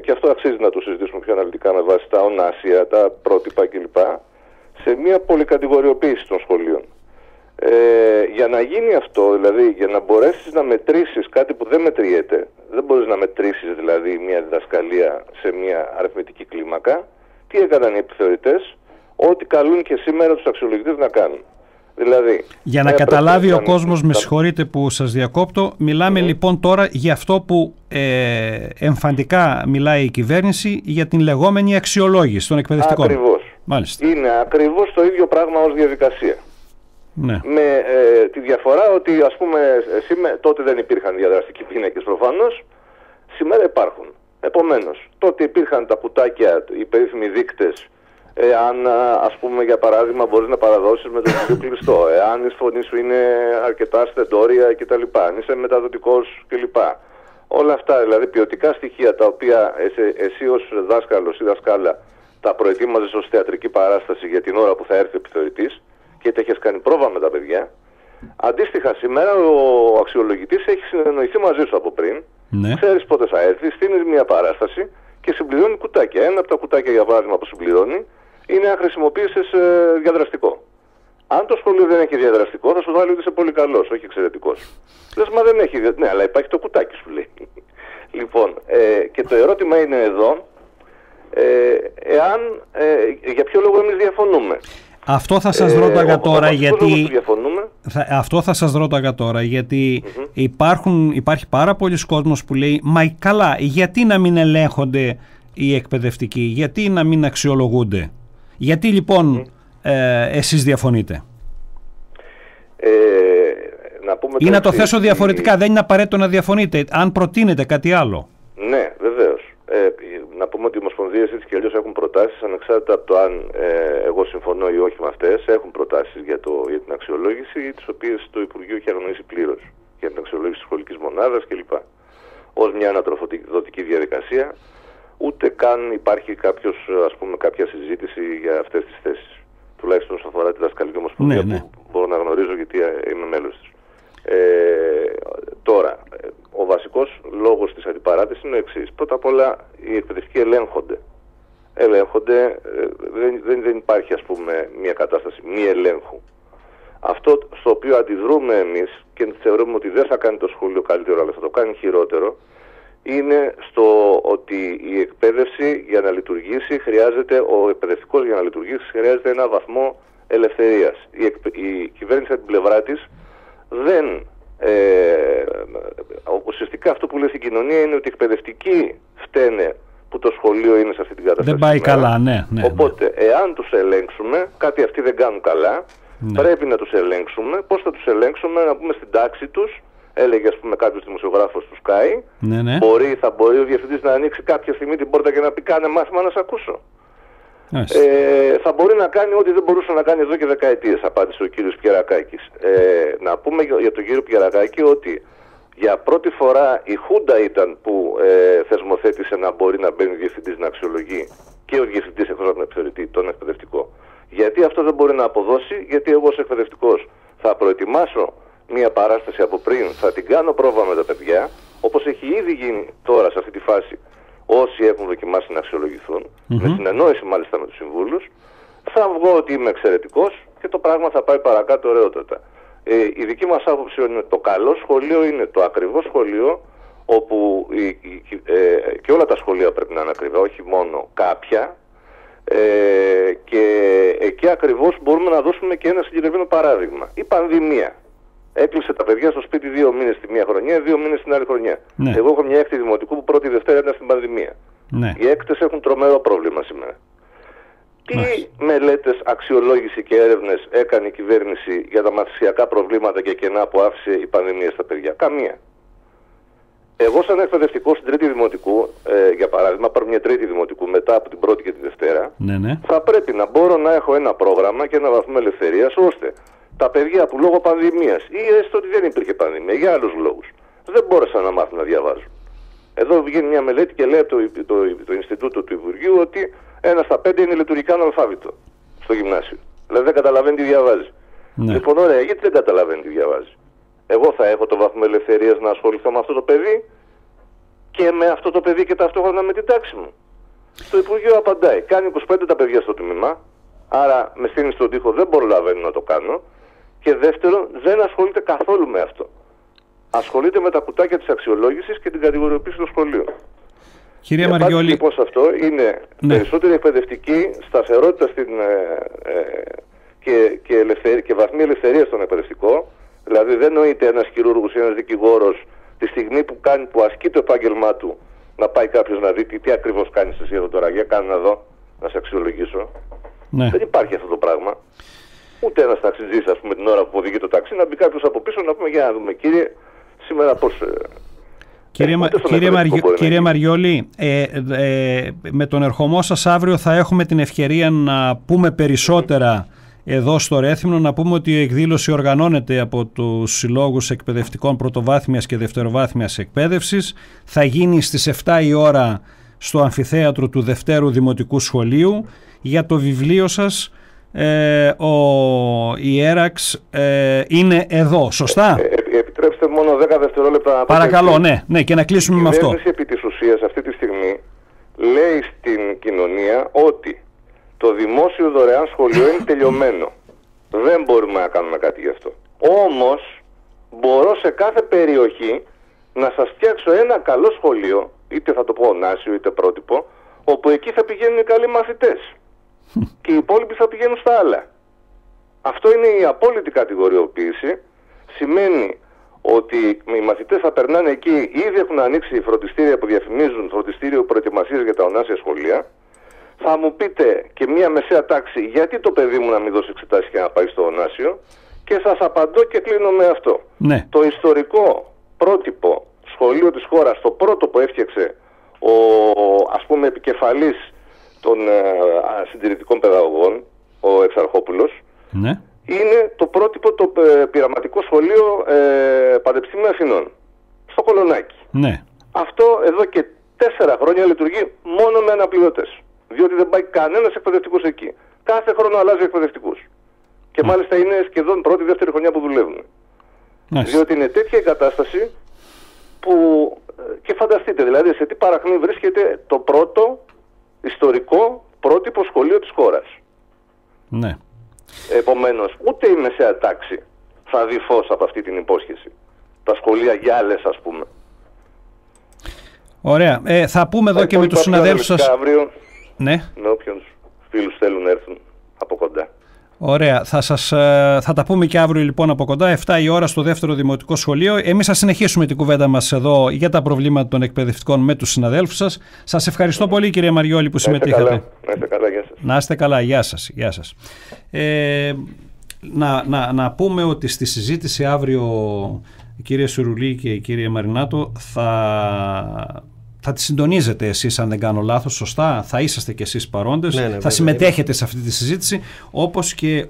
και αυτό αξίζει να το συζητήσουμε πιο αναλυτικά με βάση τα ονάσια, τα πρότυπα κλπ. Σε μια πολυκατηγοριοποίηση των σχολείων. Για να γίνει αυτό, δηλαδή για να μπορέσεις να μετρήσεις κάτι που δεν μετριέται, δεν μπορείς να μετρήσεις δηλαδή μια διδασκαλία σε μια αριθμητική κλίμακα, τι έκαναν οι επιθεωρητές? Ό,τι καλούν και σήμερα τους αξιολογητές να κάνουν. Δηλαδή, για να καταλάβει ο κόσμος, με συγχωρείτε που σας διακόπτω, μιλάμε λοιπόν τώρα για αυτό που εμφαντικά μιλάει η κυβέρνηση, για την λεγόμενη αξιολόγηση των εκπαιδευτικών. Ακριβώς. Μάλιστα. Είναι ακριβώς το ίδιο πράγμα ως διαδικασία. Ναι. Με τη διαφορά ότι, ας πούμε, τότε δεν υπήρχαν διαδραστικοί πίνακες προφανώς, σήμερα υπάρχουν. Επομένως, τότε υπήρχαν τα κουτάκια, οι περίφημοι δείκτες, αν, ας πούμε, για παράδειγμα, μπορείς να παραδώσεις με το βιβλίο κλειστό, αν η φωνή σου είναι αρκετά στεντόρια κτλ., αν είσαι μεταδοτικός κλπ. Όλα αυτά, δηλαδή ποιοτικά στοιχεία τα οποία εσύ ως δάσκαλος ή δασκάλα τα προετοίμαζες ως θεατρική παράσταση για την ώρα που θα έρθει ο επιθεωρητής και τα έχεις κάνει πρόβα με τα παιδιά. Αντίστοιχα, σήμερα ο αξιολογητής έχει συνεννοηθεί μαζί σου από πριν, ξέρεις πότε θα έρθει, στείνεις μια παράσταση και συμπληρώνει κουτάκια. Ένα από τα κουτάκια, για παράδειγμα, που συμπληρώνει είναι αν χρησιμοποίησες διαδραστικό. Αν το σχολείο δεν έχει διαδραστικό, θα σου βάλει ότι είσαι πολύ καλός, όχι εξαιρετικός. Λες, μα δεν έχει. Ναι, αλλά υπάρχει το κουτάκι, σου λέει. Λοιπόν, και το ερώτημα είναι εδώ, για ποιο λόγο εμείς διαφωνούμε. Αυτό θα σας ρώταγα τώρα, γιατί αυτό θα σας ρώταγα τώρα, γιατί υπάρχει πάρα πολλοί κόσμος που λέει, μα καλά, γιατί να μην ελέγχονται οι εκπαιδευτικοί, γιατί να μην αξιολογούνται? Γιατί λοιπόν εσείς διαφωνείτε? Να πούμε ή να το θέσω διαφορετικά, δεν είναι απαραίτητο να διαφωνείτε, αν προτείνετε κάτι άλλο. Ναι, βεβαίως. Να πούμε ότι οι ομοσπονδίες έτσι και αλλιώς έχουν προτάσεις, ανεξάρτητα από το αν εγώ συμφωνώ ή όχι με αυτές, έχουν προτάσεις για την αξιολόγηση, τις οποίες το Υπουργείο έχει αγνοήσει πλήρως, για την αξιολόγηση της σχολικής μονάδας κλπ. Ως μια ανατροφοδοτική διαδικασία, ούτε καν υπάρχει κάποια συζήτηση για αυτές τις θέσεις. Τουλάχιστον όσον αφορά τη δασκαλική ομοσπονδία, που μπορώ να γνωρίζω γιατί είμαι μέλος της. Τώρα, ο βασικός λόγος της αντιπαράτησης είναι ο εξής. Πρώτα απ' όλα, οι εκπαιδευτικοί ελέγχονται, δεν υπάρχει, ας πούμε, μια κατάσταση μη ελέγχου. Αυτό στο οποίο αντιδρούμε εμείς και θεωρούμε ότι δεν θα κάνει το σχολείο καλύτερο, αλλά θα το κάνει χειρότερο, είναι στο ότι η εκπαίδευση για να λειτουργήσει ο εκπαιδευτικός για να λειτουργήσει χρειάζεται ένα βαθμό ελευθερίας. Η κυβέρνηση από την πλευρά της ουσιαστικά αυτό που λέει στην κοινωνία είναι ότι οι εκπαιδευτικοί φταίνε που το σχολείο είναι σε αυτή την κατάσταση. Δεν πάει καλά, ναι. Οπότε, εάν τους ελέγξουμε, κάτι αυτοί δεν κάνουν καλά, πρέπει να τους ελέγξουμε. Πώς θα τους ελέγξουμε? Να πούμε στην τάξη τους, έλεγε, ας πούμε, κάποιος δημοσιογράφος του Sky, θα μπορεί ο διευθυντής να ανοίξει κάποια στιγμή την πόρτα και να πει, κάνε μάθημα να σε ακούσω. Θα μπορεί να κάνει ό,τι δεν μπορούσε να κάνει εδώ και δεκαετίες, απάντησε ο κύριος Πιερακάκης. Να πούμε για τον κύριο Πιερακάκη ότι για πρώτη φορά η Χούντα ήταν που θεσμοθέτησε να μπορεί να μπαίνει ο διευθυντής να αξιολογεί και ο διευθυντής εκτός από τον επιθεωρητή, τον εκπαιδευτικό. Γιατί αυτό δεν μπορεί να αποδώσει? Γιατί εγώ ως εκπαιδευτικός θα προετοιμάσω μια παράσταση από πριν, θα την κάνω πρόβα με τα παιδιά, όπως έχει ήδη γίνει τώρα σε αυτή τη φάση. Όσοι έχουν δοκιμάσει να αξιολογηθούν, με συνεννόηση μάλιστα με τους συμβούλους, θα βγω ότι είμαι εξαιρετικός και το πράγμα θα πάει παρακάτω ωραιότατα. Η δική μας άποψη είναι το καλό σχολείο είναι το ακριβό σχολείο, όπου και όλα τα σχολεία πρέπει να είναι ακριβά, όχι μόνο κάποια, και εκεί ακριβώς μπορούμε να δώσουμε και ένα συγκεκριμένο παράδειγμα. Η πανδημία έκλεισε τα παιδιά στο σπίτι 2 μήνες τη μία χρονιά, 2 μήνες την άλλη χρονιά. Ναι. Εγώ έχω μια έκτη δημοτικού που πρώτη Δευτέρα ήταν στην πανδημία. Ναι. Οι έκτες έχουν τρομερό πρόβλημα σήμερα. Τι μελέτες, αξιολόγηση και έρευνες έκανε η κυβέρνηση για τα μαθησιακά προβλήματα και κενά που άφησε η πανδημία στα παιδιά? Καμία. Εγώ σαν εκπαιδευτικό στην τρίτη δημοτικού, για παράδειγμα, πάρω μια τρίτη δημοτικού μετά από την πρώτη και τη Δευτέρα, θα πρέπει να μπορώ να έχω ένα πρόγραμμα και ένα βαθμό ελευθερίας, ώστε τα παιδιά που λόγω πανδημίας ή έστω ότι δεν υπήρχε πανδημία, για άλλους λόγους, δεν μπόρεσαν να μάθουν να διαβάζουν. Εδώ βγαίνει μια μελέτη και λέει το Ινστιτούτο του Υπουργείου ότι 1 στα 5 είναι λειτουργικά αναλφάβητο στο γυμνάσιο. Δηλαδή δεν καταλαβαίνει τι διαβάζει. Ναι. Λοιπόν, ωραία, γιατί δεν καταλαβαίνει τι διαβάζει? Εγώ θα έχω το βαθμό ελευθερίας να ασχοληθώ με αυτό το παιδί και με αυτό το παιδί και ταυτόχρονα με την τάξη μου? Το Υπουργείο απαντάει, κάνει 25 τα παιδιά στο τμήμα, άρα με στείνει στον τοίχο, δεν προλαβαίνω να το κάνω, και δεύτερον, δεν ασχολείται καθόλου με αυτό. Ασχολείται με τα κουτάκια της αξιολόγησης και την κατηγοριοποίηση των σχολείων. Κύριε Μαριόλη, λοιπόν, σε αυτό είναι περισσότερη εκπαιδευτική σταθερότητα και βαθμή ελευθερία στον εκπαιδευτικό. Δηλαδή δεν νοείται ένας χειρούργος ή ένας δικηγόρος τη στιγμή που ασκεί το επάγγελμά του να πάει κάποιος να δει τι ακριβώς κάνεις εσύ εδώ τώρα, για κάνε να δω, να σε αξιολογήσω. Ναι. Δεν υπάρχει αυτό το πράγμα. Ούτε ένας ταξιτζής, ας πούμε, την ώρα που οδηγεί το ταξί, να μπει κάποιος από πίσω να πούμε, για να δούμε, κύριε, σήμερα πώς... Κύριε Μαριόλη, με τον ερχομό σας αύριο θα έχουμε την ευκαιρία να πούμε περισσότερα εδώ στο Ρέθυμνο, να πούμε ότι η εκδήλωση οργανώνεται από τους Συλλόγους Εκπαιδευτικών Πρωτοβάθμιας και Δευτεροβάθμιας Εκπαίδευσης. Θα γίνει στις 7 η ώρα στο αμφιθέατρο του Δευτέρου Δημοτικού Σχολείου. Για το βιβλίο σας ο Ιέραξ είναι εδώ, σωστά? Επιτρέψτε μόνο 10 δευτερόλεπτα. Παρακαλώ, ναι, και να κλείσουμε με αυτό. Η κυβέρνηση επί της ουσίας αυτή τη στιγμή λέει στην κοινωνία ότι το δημόσιο δωρεάν σχολείο είναι τελειωμένο. Δεν μπορούμε να κάνουμε κάτι γι' αυτό. Όμως μπορώ σε κάθε περιοχή να σας φτιάξω ένα καλό σχολείο, είτε θα το πω ονάσιο είτε πρότυπο, όπου εκεί θα πηγαίνουν οι καλοί μαθητές και οι υπόλοιποι θα πηγαίνουν στα άλλα. Αυτό είναι η απόλυτη κατηγοριοποίηση. Σημαίνει ότι οι μαθητές θα περνάνε εκεί, ήδη έχουν ανοίξει φροντιστήρια που διαφημίζουν φροντιστήριο προετοιμασίας για τα ονάσια σχολεία. Θα μου πείτε και μία μεσαία τάξη, γιατί το παιδί μου να μην δώσει εξετάσεις και να πάει στο ονάσιο, και σας απαντώ και κλείνω με αυτό. Ναι. Το ιστορικό πρότυπο σχολείο της χώρας, το πρώτο που έφτιαξε ο, ας πούμε, επικεφαλής των συντηρητικών παιδαγωγών, ο Εξαρχόπουλος, ναι, είναι το πρότυπο, το πειραματικό σχολείο Πανεπιστήμιου Αθηνών, στο Κολονάκι. Ναι. Αυτό εδώ και 4 χρόνια λειτουργεί μόνο με αναπληρωτές. Διότι δεν πάει κανένας εκπαιδευτικός εκεί. Κάθε χρόνο αλλάζει εκπαιδευτικούς. Και μάλιστα είναι σχεδόν πρώτη-δεύτερη χρονιά που δουλεύουν. Διότι είναι τέτοια η κατάσταση που... Και φανταστείτε δηλαδή σε τι παραχνή βρίσκεται το πρώτο ιστορικό πρότυπο σχολείο της χώρας. Ναι. Επομένως, ούτε η μεσαία τάξη θα δει φως από αυτή την υπόσχεση. Τα σχολεία για άλλες, ας πούμε. Ωραία. Θα πούμε εδώ και με τους συναδέλφους σας... Αύριο, ναι, με όποιους φίλους θέλουν να έρθουν από κοντά. Ωραία. Θα τα πούμε και αύριο λοιπόν από κοντά, 7 η ώρα στο δεύτερο δημοτικό σχολείο. Εμείς θα συνεχίσουμε την κουβέντα μας εδώ για τα προβλήματα των εκπαιδευτικών με τους συναδέλφους σας. Σας ευχαριστώ πολύ, κύριε Μαριόλη, που συμμετείχατε. Να είστε καλά, γεια σας. Να είστε καλά, γεια σας. Γεια σας. Να πούμε ότι στη συζήτηση αύριο, κύριε Σουρουλή και κύριε Μαρινάτο, θα τη συντονίζετε εσείς, αν δεν κάνω λάθος, σωστά? Θα είσαστε και εσείς παρόντες, ναι, θα συμμετέχετε σε αυτή τη συζήτηση, όπως και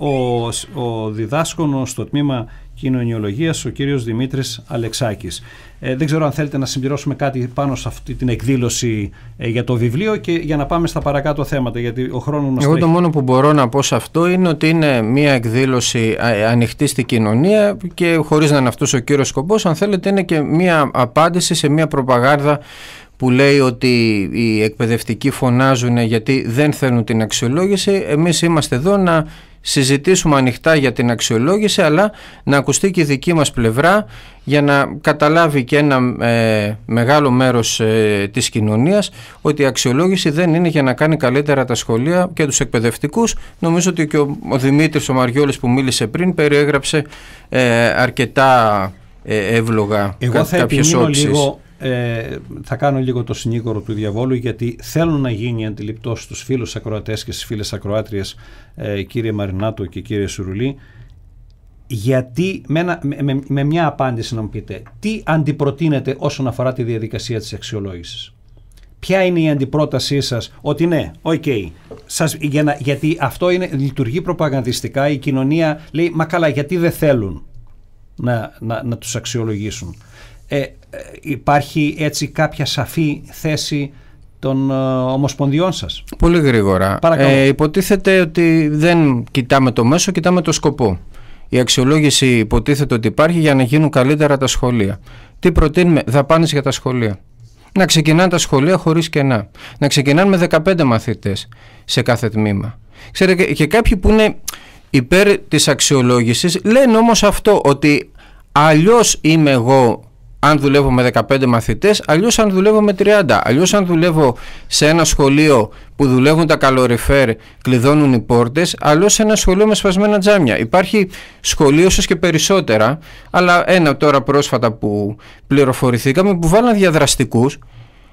ο διδάσκονος στο τμήμα κοινωνιολογίας, ο κύριος Δημήτρης Αλεξάκης. Δεν ξέρω αν θέλετε να συμπληρώσουμε κάτι πάνω σε αυτή την εκδήλωση για το βιβλίο και για να πάμε στα παρακάτω θέματα, γιατί ο χρόνος μας τρέχει. Εγώ το μόνο που μπορώ να πω σε αυτό είναι ότι είναι μια εκδήλωση ανοιχτή στην κοινωνία και χωρίς να είναι αυτός ο κύριος σκοπός, αν θέλετε είναι και μια απάντηση σε μια προπαγάνδα που λέει ότι οι εκπαιδευτικοί φωνάζουν γιατί δεν θέλουν την αξιολόγηση. Εμείς είμαστε εδώ να συζητήσουμε ανοιχτά για την αξιολόγηση, αλλά να ακουστεί και η δική μας πλευρά, για να καταλάβει και ένα μεγάλο μέρος της κοινωνίας ότι η αξιολόγηση δεν είναι για να κάνει καλύτερα τα σχολεία και τους εκπαιδευτικούς. Νομίζω ότι και ο Δημήτρης ο Μαριόλης που μίλησε πριν περιέγραψε αρκετά εύλογα κάποιες όψεις. Θα κάνω λίγο το συνήγορο του διαβόλου, γιατί θέλω να γίνει αντιληπτό στους φίλους ακροατές και στις φίλες ακροάτριες, κύριε Μαρινάτο και κύριε Σουρουλή, γιατί με μια απάντηση να μου πείτε τι αντιπροτείνετε όσον αφορά τη διαδικασία της αξιολόγησης. Ποια είναι η αντιπρότασή σας ότι ναι, γιατί αυτό λειτουργεί προπαγανδιστικά, η κοινωνία λέει μα καλά, γιατί δεν θέλουν να τους αξιολογήσουν. Υπάρχει έτσι κάποια σαφή θέση των ομοσπονδιών σας? Πολύ γρήγορα. Υποτίθεται ότι δεν κοιτάμε το μέσο, κοιτάμε το σκοπό. Η αξιολόγηση υποτίθεται ότι υπάρχει για να γίνουν καλύτερα τα σχολεία. Τι προτείνουμε? Δαπάνες για τα σχολεία. Να ξεκινάνε τα σχολεία χωρίς κενά. Να ξεκινάνε με 15 μαθητές σε κάθε τμήμα. Ξέρετε, και κάποιοι που είναι υπέρ της αξιολόγησης λένε όμως αυτό, ότι αλλιώς είμαι εγώ αν δουλεύω με 15 μαθητές, αλλιώς αν δουλεύω με 30, αλλιώς αν δουλεύω σε ένα σχολείο που δουλεύουν τα καλοριφέρ, κλειδώνουν οι πόρτες, αλλιώς σε ένα σχολείο με σπασμένα τζάμια. Υπάρχει σχολείο, ίσως και περισσότερα, αλλά ένα τώρα πρόσφατα που πληροφορηθήκαμε, που βάλαν διαδραστικούς,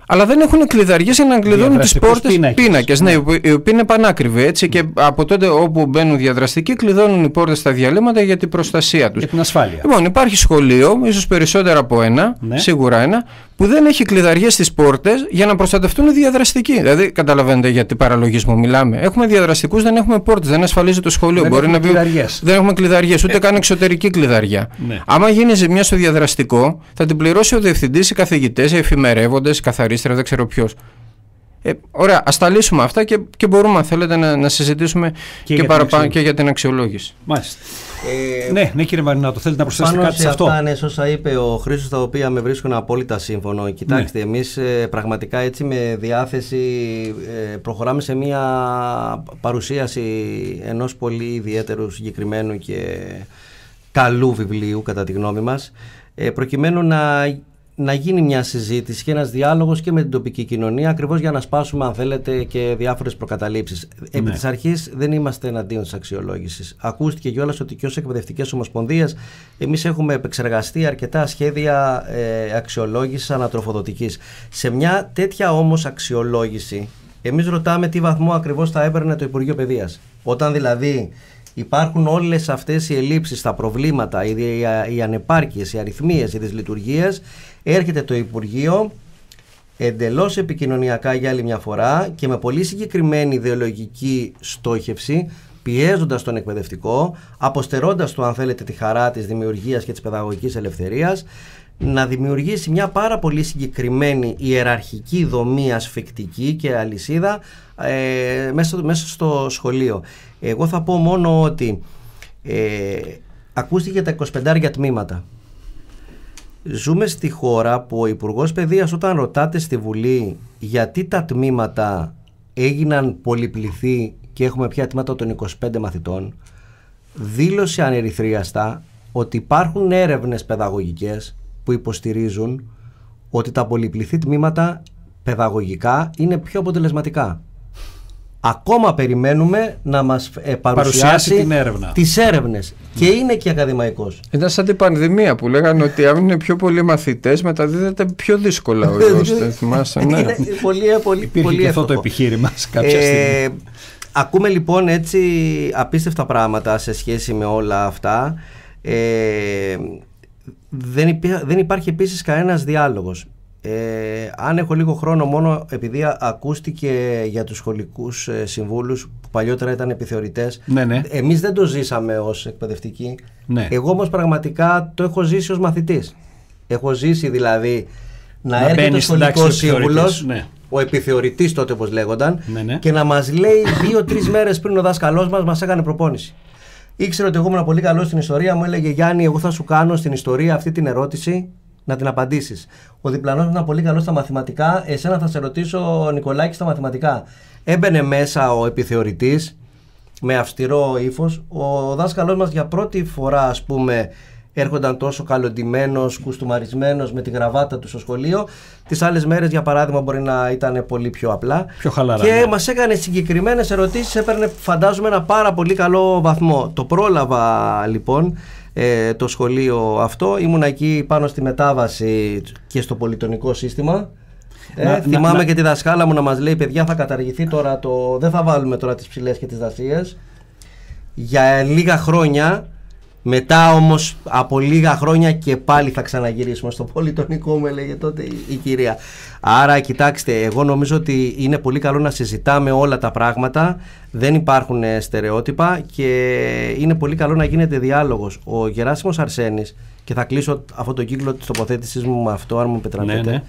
αλλά δεν έχουν κλειδαριές για να κλειδώνουν τις πόρτες. Πίνακες, ναι, οι οποίοι είναι πανάκριβοι, έτσι, και από τότε όπου μπαίνουν διαδραστικοί κλειδώνουν οι πόρτες στα διαλύματα για την προστασία τους. Για την ασφάλεια. Λοιπόν, υπάρχει σχολείο, ίσως περισσότερα από ένα, σίγουρα ένα, που δεν έχει κλειδαριές στις πόρτες για να προστατευτούν οι διαδραστικοί. Δηλαδή, καταλαβαίνετε για τι παραλογισμό μιλάμε. Έχουμε διαδραστικούς, δεν έχουμε πόρτες, δεν ασφαλίζει το σχολείο. Δεν έχουμε κλειδαριές, ούτε καν εξωτερική κλειδαριά. Ναι. Άμα γίνει ζημιά στο διαδραστικό, θα την πληρώσει ο διευθυντής, οι καθηγητές, οι εφημερεύοντες, οι καθαρίστρια, δεν ξέρω ποιος. Ωραία, ας τα λύσουμε αυτά και μπορούμε, αν θέλετε, να συζητήσουμε και παραπάνω και για την αξιολόγηση. Μάλιστα. Ναι, κύριε Μαρινάτο, θέλετε να προσθέσετε κάτι σε αυτό? Πάνω σε όσα είπε ο Χρήστος, τα οποία με βρίσκουν απόλυτα σύμφωνο. Κοιτάξτε, εμείς πραγματικά έτσι με διάθεση προχωράμε σε μια παρουσίαση ενός πολύ ιδιαίτερου, συγκεκριμένου και καλού βιβλίου, κατά τη γνώμη μας, προκειμένου να γίνει μια συζήτηση και ένας διάλογος και με την τοπική κοινωνία, ακριβώς για να σπάσουμε, αν θέλετε, και διάφορες προκαταλήψεις. Επί της αρχής δεν είμαστε εναντίον της αξιολόγησης. Ακούστηκε κιόλας ότι και ως εκπαιδευτικές ομοσπονδίες εμείς έχουμε επεξεργαστεί αρκετά σχέδια αξιολόγησης ανατροφοδοτικής. Σε μια τέτοια όμως αξιολόγηση, εμείς ρωτάμε τι βαθμό ακριβώς θα έπαιρνε το Υπουργείο Παιδείας. Όταν δηλαδή υπάρχουν όλες αυτές οι ελλείψεις, τα προβλήματα, οι ανεπάρκειες, οι αριθμίες, οι δυσλειτουργίες, έρχεται το Υπουργείο εντελώς επικοινωνιακά για άλλη μια φορά και με πολύ συγκεκριμένη ιδεολογική στόχευση, πιέζοντας τον εκπαιδευτικό, αποστερώντας του, αν θέλετε, τη χαρά της δημιουργίας και της παιδαγωγικής ελευθερίας, να δημιουργήσει μια πάρα πολύ συγκεκριμένη ιεραρχική δομή, ασφικτική και αλυσίδα μέσα στο σχολείο. Εγώ θα πω μόνο ότι ακούστηκε τα 25 τμήματα. Ζούμε στη χώρα που ο Υπουργός Παιδείας, όταν ρωτάτε στη Βουλή γιατί τα τμήματα έγιναν πολυπληθή και έχουμε πια τμήματα των 25 μαθητών, δήλωσε ανερυθρίαστα ότι υπάρχουν έρευνες παιδαγωγικές που υποστηρίζουν ότι τα πολυπληθή τμήματα παιδαγωγικά είναι πιο αποτελεσματικά. Ακόμα περιμένουμε να μας παρουσιάσει την έρευνα. Τις έρευνες. Και είναι και ακαδημαϊκός. Ήταν σαν την πανδημία που λέγανε ότι αν είναι πιο πολλοί μαθητές μεταδίδεται πιο δύσκολα ο ιός. Δεν θυμάσαι? Είναι πολύ και αυτό το επιχείρημα σε κάποια στιγμή. Ακούμε λοιπόν έτσι απίστευτα πράγματα σε σχέση με όλα αυτά. Δεν υπάρχει επίσης κανένας διάλογος. Αν έχω λίγο χρόνο μόνο, επειδή ακούστηκε για τους σχολικούς συμβούλους που παλιότερα ήταν επιθεωρητές, εμείς δεν το ζήσαμε ως εκπαιδευτικοί. Εγώ όμως πραγματικά το έχω ζήσει ως μαθητής. Έχω ζήσει δηλαδή να έρχεται ο σχολικός σύμβουλος, ο επιθεωρητής τότε όπως λέγονταν, και να μας λέει 2-3 μέρες πριν ο δάσκαλός μας έκανε προπόνηση. Ήξερε ότι εγώ ήμουν πολύ καλό στην ιστορία, μου έλεγε Γιάννη, εγώ θα σου κάνω στην ιστορία αυτή την ερώτηση να την απαντήσεις. Ο διπλανός μου ήταν πολύ καλό στα μαθηματικά, εσένα θα σε ρωτήσω, Νικολάκη, στα μαθηματικά. Έμπαινε μέσα ο επιθεωρητής με αυστηρό ύφος. Ο δάσκαλός μας για πρώτη φορά, ας πούμε, έρχονταν τόσο καλοντημένος, κουστούμαρισμένος με τη γραβάτα του στο σχολείο. Τις άλλες μέρες, για παράδειγμα, μπορεί να ήταν πολύ πιο απλά. Πιο χαλαρά. Και μας έκανε συγκεκριμένες ερωτήσεις, έπαιρνε, φαντάζομαι, ένα πάρα πολύ καλό βαθμό. Το πρόλαβα λοιπόν το σχολείο αυτό. Ήμουνα εκεί πάνω στη μετάβαση και στο πολυτονικό σύστημα. Θυμάμαι και τη δασκάλα μου να μας λέει: παιδιά, θα καταργηθεί τώρα δεν θα βάλουμε τώρα τις ψηλές και τις δασίες. Για λίγα χρόνια. Μετά όμως από λίγα χρόνια και πάλι θα ξαναγυρίσουμε στο πολυτονικό, μου έλεγε τότε η κυρία. Άρα κοιτάξτε, εγώ νομίζω ότι είναι πολύ καλό να συζητάμε όλα τα πράγματα, δεν υπάρχουν στερεότυπα και είναι πολύ καλό να γίνεται διάλογος. Ο Γεράσιμος Αρσένης, και θα κλείσω αυτό το κύκλο της τοποθέτησής μου με αυτό, αν μου επιτραπείτε, ναι.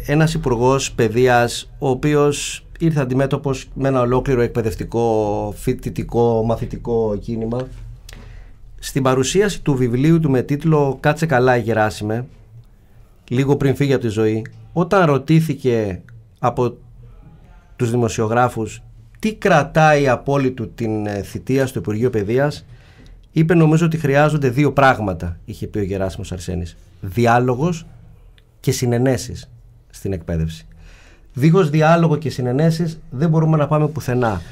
Ένας υπουργός παιδείας, ο οποίος ήρθε αντιμέτωπος με ένα ολόκληρο εκπαιδευτικό, φοιτητικό, μαθητικό κίνημα. Στην παρουσίαση του βιβλίου του με τίτλο «Κάτσε καλά, Γεράσιμε», λίγο πριν φύγει από τη ζωή, όταν ρωτήθηκε από τους δημοσιογράφους τι κρατάει από όλη του την θητεία στο Υπουργείο Παιδείας, είπε: νομίζω ότι χρειάζονται δύο πράγματα, είχε πει ο Γεράσιμος Αρσένης: διάλογος και συνενέσεις στην εκπαίδευση. Δίχως διάλογο και συνενέσεις δεν μπορούμε να πάμε πουθενά.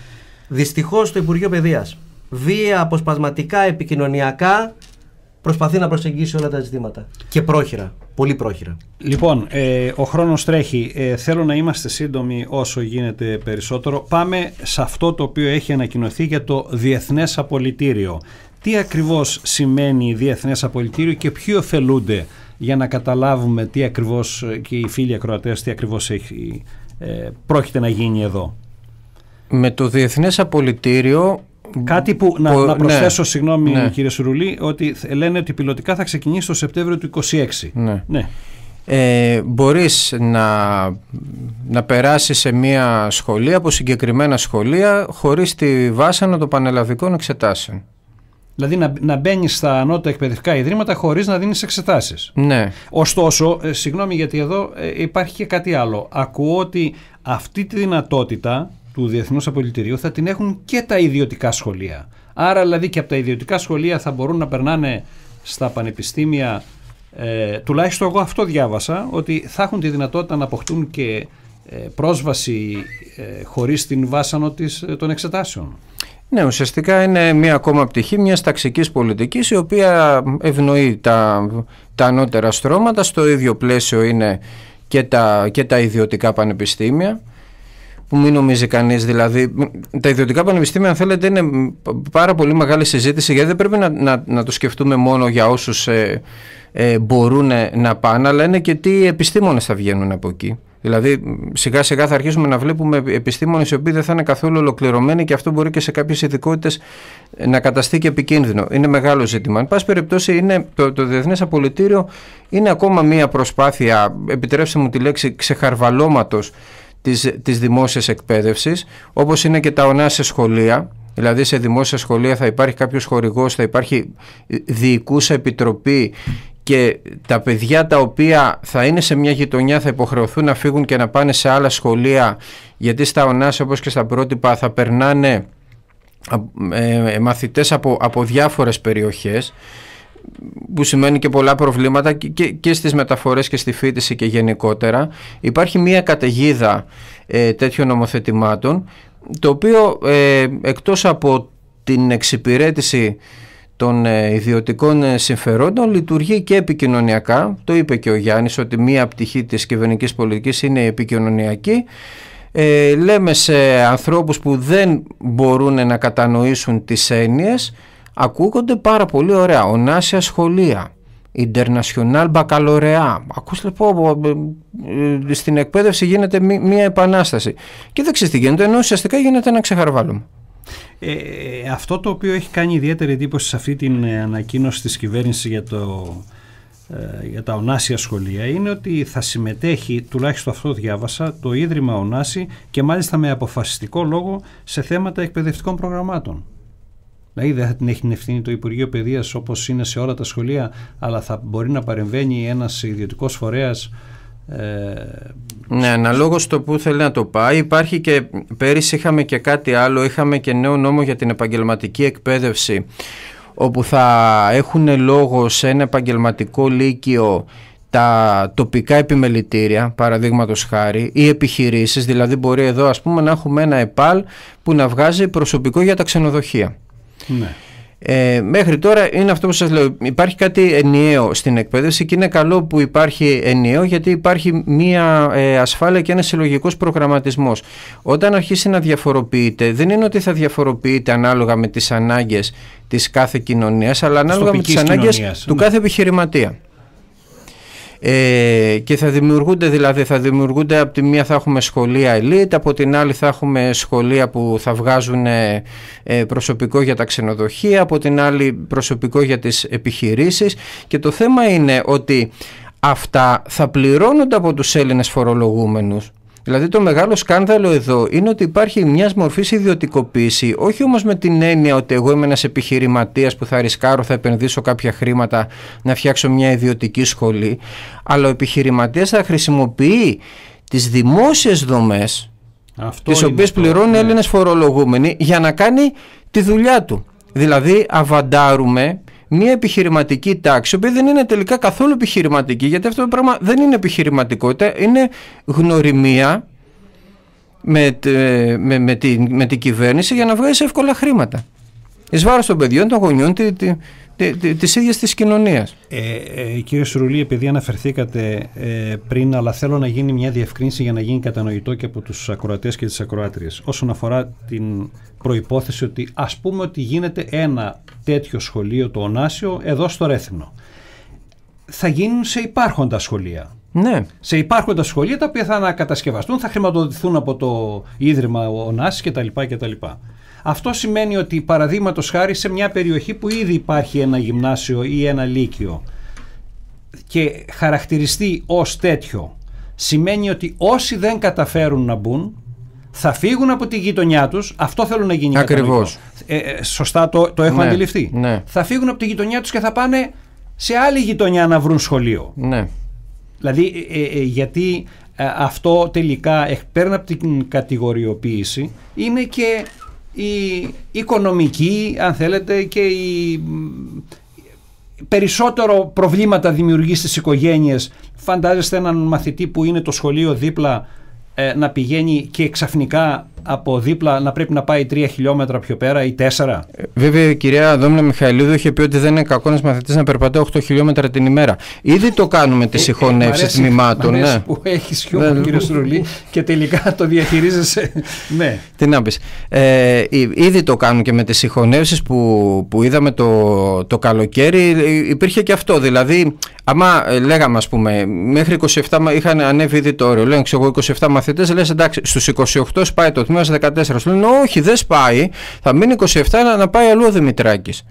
Δυστυχώς το Υπουργείο Παιδείας βία, αποσπασματικά, επικοινωνιακά προσπαθεί να προσεγγίσει όλα τα ζητήματα. Και πρόχειρα, πολύ πρόχειρα. Λοιπόν, ο χρόνος τρέχει. Θέλω να είμαστε σύντομοι όσο γίνεται περισσότερο. Πάμε σε αυτό το οποίο έχει ανακοινωθεί για το Διεθνές Απολυτήριο. Τι ακριβώς σημαίνει Διεθνές Απολυτήριο και ποιοι ωφελούνται, για να καταλάβουμε τι ακριβώς, και οι φίλοι ακροατές, τι ακριβώς πρόκειται να γίνει εδώ. Με το Διεθνές Απολυτήριο... Κάτι που να προσθέσω, συγγνώμη κύριε Σουρουλή, ότι λένε ότι πιλωτικά θα ξεκινήσει το Σεπτέμβριο του 2026. Ναι. Μπορείς να περάσεις σε μια σχολεία, από συγκεκριμένα σχολεία, χωρίς τη βάσανο των πανελλαδικών εξετάσεων. Δηλαδή να μπαίνεις στα ανώτατα εκπαιδευτικά ιδρύματα χωρίς να δίνεις εξετάσεις. Ναι. Ωστόσο, συγγνώμη, γιατί εδώ υπάρχει και κάτι άλλο. Ακούω ότι αυτή τη δυνατότητα του Διεθνούς Απολυτηρίου θα την έχουν και τα ιδιωτικά σχολεία. Άρα δηλαδή και από τα ιδιωτικά σχολεία θα μπορούν να περνάνε στα πανεπιστήμια, τουλάχιστον εγώ αυτό διάβασα, ότι θα έχουν τη δυνατότητα να αποκτούν και πρόσβαση χωρίς την βάσανο των εξετάσεων. Ναι, ουσιαστικά είναι μία ακόμα πτυχή μιας ταξικής πολιτικής, η οποία ευνοεί τα ανώτερα στρώματα. Στο ίδιο πλαίσιο είναι και τα ιδιωτικά πανεπιστήμια, που μην νομίζει κανείς, δηλαδή τα ιδιωτικά πανεπιστήμια, αν θέλετε, είναι πάρα πολύ μεγάλη συζήτηση, γιατί δεν πρέπει να το σκεφτούμε μόνο για όσους μπορούν να πάνε, αλλά είναι και τι επιστήμονες θα βγαίνουν από εκεί. Δηλαδή σιγά σιγά θα αρχίσουμε να βλέπουμε επιστήμονες οι οποίοι δεν θα είναι καθόλου ολοκληρωμένοι, και αυτό μπορεί και σε κάποιες ειδικότητες να καταστεί και επικίνδυνο. Είναι μεγάλο ζήτημα. Εν πάση περιπτώσει, το Διεθνές Απολυτήριο είναι ακόμα μία προσπάθεια, επιτρέψτε μου τη λέξη, ξεχαρβαλώματος της δημόσιας εκπαίδευσης, όπως είναι και τα ονάσια σχολεία. Δηλαδή σε δημόσια σχολεία θα υπάρχει κάποιος χορηγός, θα υπάρχει διοικούσα επιτροπή, και τα παιδιά τα οποία θα είναι σε μια γειτονιά θα υποχρεωθούν να φύγουν και να πάνε σε άλλα σχολεία, γιατί στα ονάσια, όπως και στα πρότυπα, θα περνάνε μαθητές από διάφορες περιοχές, που σημαίνει και πολλά προβλήματα και στις μεταφορές και στη φοιτηση και γενικότερα. Υπάρχει μια καταιγίδα τέτοιων νομοθετημάτων, το οποίο εκτός από την εξυπηρέτηση των ιδιωτικών συμφερόντων λειτουργεί και επικοινωνιακά. Το είπε και ο Γιάννης, ότι μία πτυχή της κυβερνητικής πολιτικής είναι η επικοινωνιακή. Λέμε σε ανθρώπους που δεν μπορούν να κατανοήσουν τις έννοιες, ακούγονται πάρα πολύ ωραία. Ονάσια σχολεία, International Baccalaureate. Ακούστε, στην εκπαίδευση γίνεται μία επανάσταση. Και δεν ξέρεις τι γίνεται, ενώ ουσιαστικά γίνεται ένα ξεχαρβάλωμα. Αυτό το οποίο έχει κάνει ιδιαίτερη εντύπωση σε αυτή την ανακοίνωση της κυβέρνησης για τα ονάσια σχολεία είναι ότι θα συμμετέχει, τουλάχιστον αυτό διάβασα, το Ίδρυμα Ονάση, και μάλιστα με αποφασιστικό λόγο σε θέματα εκπαιδευτικών προγραμμάτων. Δηλαδή δεν θα την έχει την ευθύνη το Υπουργείο Παιδείας όπως είναι σε όλα τα σχολεία, αλλά θα μπορεί να παρεμβαίνει ένας ιδιωτικός φορέας Ναι, αναλόγως στο που θέλει να το πάει. Υπάρχει και πέρυσι είχαμε και κάτι άλλο, είχαμε και νέο νόμο για την επαγγελματική εκπαίδευση, όπου θα έχουν λόγο σε ένα επαγγελματικό λύκειο τα τοπικά επιμελητήρια, παραδείγματος χάρη, ή επιχειρήσεις. Δηλαδή μπορεί εδώ ας πούμε να έχουμε ένα ΕΠΑΛ που να βγάζει προσωπικό για τα ξενοδοχεία. Ναι. Μέχρι τώρα είναι αυτό που σας λέω, υπάρχει κάτι ενιαίο στην εκπαίδευση και είναι καλό που υπάρχει ενιαίο, γιατί υπάρχει μία ασφάλεια και ένας συλλογικός προγραμματισμός. Όταν αρχίσει να διαφοροποιείται, δεν είναι ότι θα διαφοροποιείται ανάλογα με τις ανάγκες της κάθε κοινωνίας, αλλά ανάλογα με τις ανάγκες του κάθε επιχειρηματία. Και θα δημιουργούνται από τη μία θα έχουμε σχολεία elite, από την άλλη θα έχουμε σχολεία που θα βγάζουν προσωπικό για τα ξενοδοχεία, από την άλλη προσωπικό για τις επιχειρήσεις, και το θέμα είναι ότι αυτά θα πληρώνονται από τους Έλληνες φορολογούμενους. Δηλαδή το μεγάλο σκάνδαλο εδώ είναι ότι υπάρχει μιας μορφής ιδιωτικοποίηση, όχι όμως με την έννοια ότι εγώ είμαι ένας επιχειρηματίας που θα ρισκάρω, θα επενδύσω κάποια χρήματα να φτιάξω μια ιδιωτική σχολή, αλλά ο επιχειρηματίας θα χρησιμοποιεί τις δημόσιες δομές, τις οποίες πληρώνουν Έλληνες φορολογούμενοι, για να κάνει τη δουλειά του. Δηλαδή αβαντάρουμε μια επιχειρηματική τάξη, η οποία δεν είναι τελικά καθόλου επιχειρηματική, γιατί αυτό το πράγμα δεν είναι επιχειρηματικότητα, είναι γνωριμία με την κυβέρνηση για να βγάζει εύκολα χρήματα εις βάρος των παιδιών, των γονιών, της ίδιας της κοινωνίας. Κύριε Σουρουλή, επειδή αναφερθήκατε πριν, αλλά θέλω να γίνει μια διευκρίνηση για να γίνει κατανοητό και από τους ακροατές και τις ακροάτριες, όσον αφορά την προϋπόθεση ότι ας πούμε ότι γίνεται ένα τέτοιο σχολείο, το Ωνάσιο, εδώ στο Ρέθυμνο. Θα γίνουν σε υπάρχοντα σχολεία. Ναι. Σε υπάρχοντα σχολεία, τα οποία θα ανακατασκευαστούν, θα χρηματοδοτηθούν από το Ίδρυμα Ωνάσης κτλ. Αυτό σημαίνει ότι, παραδείγματος χάρη, σε μια περιοχή που ήδη υπάρχει ένα γυμνάσιο ή ένα λύκειο και χαρακτηριστεί ως τέτοιο, σημαίνει ότι όσοι δεν καταφέρουν να μπουν θα φύγουν από τη γειτονιά τους. Αυτό θέλουν να γίνει. Ακριβώς. Σωστά το έχω αντιληφθεί. Ναι. Θα φύγουν από τη γειτονιά τους και θα πάνε σε άλλη γειτονιά να βρουν σχολείο. Ναι. Δηλαδή γιατί αυτό τελικά πέραν από την κατηγοριοποίηση είναι και η οικονομική, αν θέλετε, και η περισσότερο προβλήματα δημιουργεί στις οικογένειες. Φαντάζεστε έναν μαθητή που είναι το σχολείο δίπλα να πηγαίνει και ξαφνικά από δίπλα να πρέπει να πάει 3 χιλιόμετρα πιο πέρα ή 4. Βέβαια η κυρία Δόμνα Μιχαηλίδου είχε πει ότι δεν είναι κακό ένας μαθητής να περπατάει 8 χιλιόμετρα την ημέρα. Ήδη το κάνουμε τις συγχωνεύσεις τμήματων. Μ' αρέσει που έχεις χιούμορ, κύριο Στρουλή, και τελικά το διαχειρίζεσαι. Ναι. Τι να πεις. Ήδη το κάνουν και με τις συγχωνεύσεις που είδαμε το καλοκαίρι. Υπήρχε και αυτό. Δηλαδή, άμα λέγαμε, ας πούμε, μέχρι 27 είχαν ανέβει ήδη το όριο. Λένε, εγώ 27 μαθητές, λες εντάξει, στους 28 σπάει το τμήμα, 14. Σου λένε όχι, δεν σπάει, θα μείνει 27 να πάει αλλού ο Δημητράκης.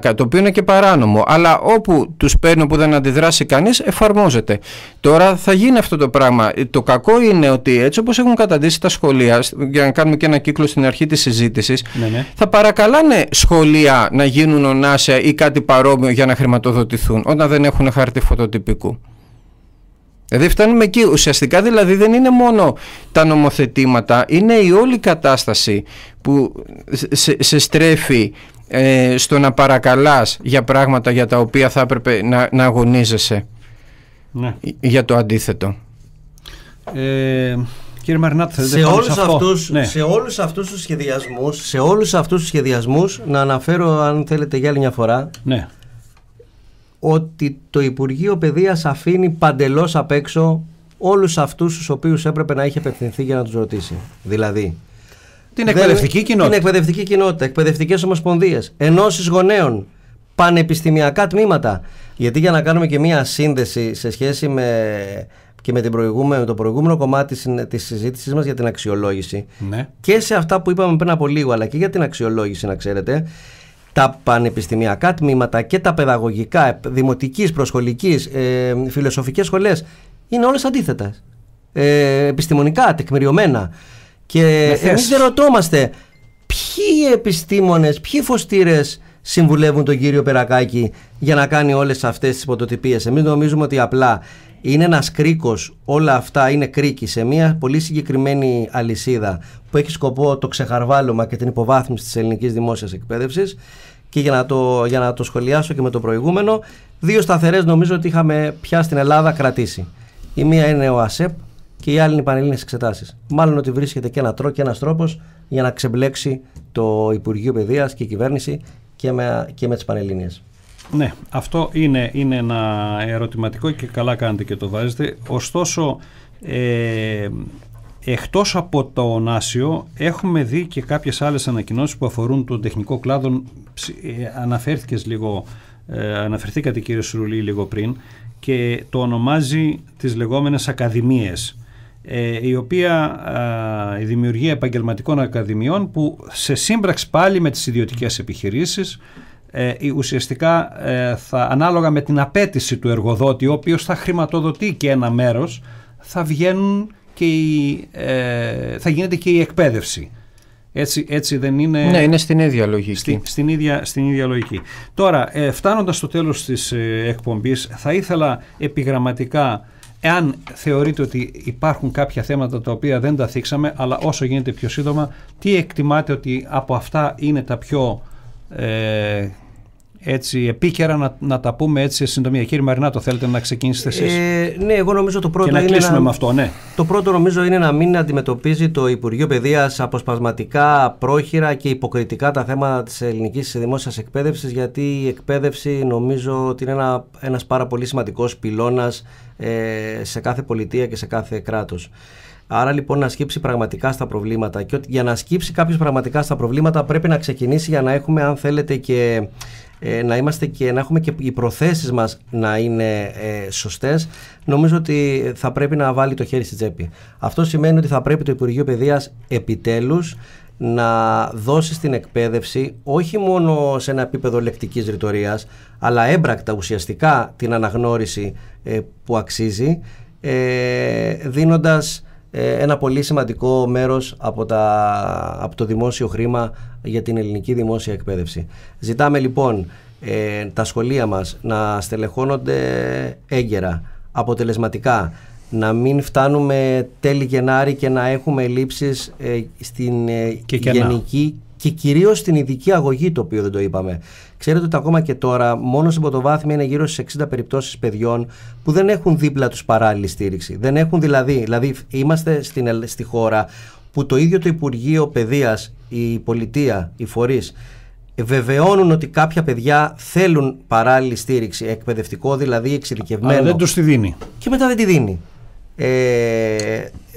Το οποίο είναι και παράνομο. Αλλά όπου τους παίρνει, όπου δεν αντιδράσει κανείς, εφαρμόζεται. Τώρα θα γίνει αυτό το πράγμα. Το κακό είναι ότι έτσι όπως έχουν καταντήσει τα σχολεία, για να κάνουμε και ένα κύκλο στην αρχή της συζήτησης, ναι. Θα παρακαλάνε σχολεία να γίνουν ωνάσια ή κάτι παρόμοιο για να χρηματοδοτηθούν, όταν δεν έχουν χάρτη φωτοτυπικού. Δηλαδή φτάνουμε εκεί. Ουσιαστικά δηλαδή δεν είναι μόνο τα νομοθετήματα, είναι η όλη κατάσταση που σε στρέφει στο να παρακαλάς για πράγματα για τα οποία θα έπρεπε να αγωνίζεσαι. Ναι. Για το αντίθετο. Κύριε Μαρινάτη, σε όλους αυτούς τους σχεδιασμούς να αναφέρω, αν θέλετε για άλλη μια φορά, ναι, ότι το Υπουργείο Παιδείας αφήνει παντελώς απ' έξω όλους αυτούς τους οποίους έπρεπε να είχε απευθυνθεί για να τους ρωτήσει. Δηλαδή την εκπαιδευτική κοινότητα, εκπαιδευτικές ομοσπονδίες, ενώσεις γονέων, πανεπιστημιακά τμήματα. Γιατί για να κάνουμε και μία σύνδεση σε σχέση με το προηγούμενο κομμάτι της συζήτησης μας για την αξιολόγηση, ναι, και σε αυτά που είπαμε πριν από λίγο, αλλά και για την αξιολόγηση, να ξέρετε, τα πανεπιστημιακά τμήματα και τα παιδαγωγικά, δημοτικής, προσχολικής, φιλοσοφικές σχολές είναι όλες αντίθετες. Επιστημονικά, τεκμηριωμένα. Και εμείς δεν ρωτόμαστε ποιοι επιστήμονες, ποιοι φωστήρες συμβουλεύουν τον κύριο Περακάκη για να κάνει όλες αυτές τις υποτοτυπίες. Εμείς νομίζουμε ότι απλά Είναι ένας κρίκος, όλα αυτά είναι κρίκοι σε μια πολύ συγκεκριμένη αλυσίδα που έχει σκοπό το ξεχαρβάλωμα και την υποβάθμιση της ελληνικής δημόσιας εκπαίδευσης. Και για να το σχολιάσω και με το προηγούμενο, 2 σταθερές νομίζω ότι είχαμε πια στην Ελλάδα κρατήσει. Η μία είναι ο ΑΣΕΠ και η άλλη είναι οι πανελλήνιες εξετάσεις. Μάλλον ότι βρίσκεται και ένας τρόπος για να ξεμπλέξει το Υπουργείο Παιδείας και η κυβέρνηση και με τις πανελλήνιες. Ναι, αυτό είναι ένα ερωτηματικό και καλά κάνετε και το βάζετε. Ωστόσο, εκτός από το Νάσιο έχουμε δει και κάποιες άλλες ανακοινώσεις που αφορούν τον τεχνικό κλάδο. Αναφερθήκατε κύριε Σουρουλή λίγο πριν και το ονομάζει τις λεγόμενες ακαδημίες, η δημιουργία επαγγελματικών ακαδημιών που σε σύμπραξη πάλι με τις ιδιωτικές επιχειρήσεις ουσιαστικά ανάλογα με την απέτηση του εργοδότη, ο οποίος θα χρηματοδοτεί και ένα μέρος, θα βγαίνουν και θα γίνεται και η εκπαίδευση. Έτσι δεν είναι? Ναι, είναι στην ίδια λογική. Στην ίδια λογική. Τώρα, φτάνοντας στο τέλος της εκπομπής, θα ήθελα επιγραμματικά, εάν θεωρείτε ότι υπάρχουν κάποια θέματα τα οποία δεν τα θίξαμε, αλλά όσο γίνεται πιο σύντομα, τι εκτιμάτε ότι από αυτά είναι τα πιο επίκαιρα, να τα πούμε έτσι σε συντομία? Κύριε Μαρινάτο, θέλετε να ξεκινήσετε εσείς? Ναι, εγώ νομίζω το πρώτο και να κλείσουμε με αυτό, ναι. Το πρώτο νομίζω είναι να μην αντιμετωπίζει το Υπουργείο Παιδείας αποσπασματικά, πρόχειρα και υποκριτικά τα θέματα της ελληνικής δημόσιας εκπαίδευσης, γιατί η εκπαίδευση νομίζω ότι είναι ένας πάρα πολύ σημαντικός πυλώνας σε κάθε πολιτεία και σε κάθε κράτος. Άρα λοιπόν να σκύψει πραγματικά στα προβλήματα, και για να σκύψει κάποιος πραγματικά στα προβλήματα πρέπει να ξεκινήσει, για να έχουμε, αν θέλετε, και να είμαστε και να έχουμε και οι προθέσεις μας να είναι σωστές. Νομίζω ότι θα πρέπει να βάλει το χέρι στη τσέπη. Αυτό σημαίνει ότι θα πρέπει το Υπουργείο Παιδείας επιτέλους να δώσει στην εκπαίδευση, όχι μόνο σε ένα επίπεδο λεκτικής ρητορίας, αλλά έμπρακτα ουσιαστικά την αναγνώριση που αξίζει, δίνοντας ένα πολύ σημαντικό μέρος από το δημόσιο χρήμα για την ελληνική δημόσια εκπαίδευση. Ζητάμε λοιπόν τα σχολεία μας να στελεχώνονται έγκαιρα, αποτελεσματικά, να μην φτάνουμε τέλη Γενάρη και να έχουμε ελλείψεις στην γενική και κυρίως στην ειδική αγωγή, το οποίο δεν το είπαμε. Ξέρετε ότι ακόμα και τώρα μόνο στην πρωτοβάθμια είναι γύρω στις 60 περιπτώσεις παιδιών που δεν έχουν δίπλα τους παράλληλη στήριξη. Δεν έχουν δηλαδή είμαστε στη χώρα που το ίδιο το Υπουργείο Παιδείας, η πολιτεία, οι φορείς βεβαιώνουν ότι κάποια παιδιά θέλουν παράλληλη στήριξη, εκπαιδευτικό δηλαδή, εξειδικευμένο. Αλλά δεν τους τη δίνει. Και μετά δεν τη δίνει.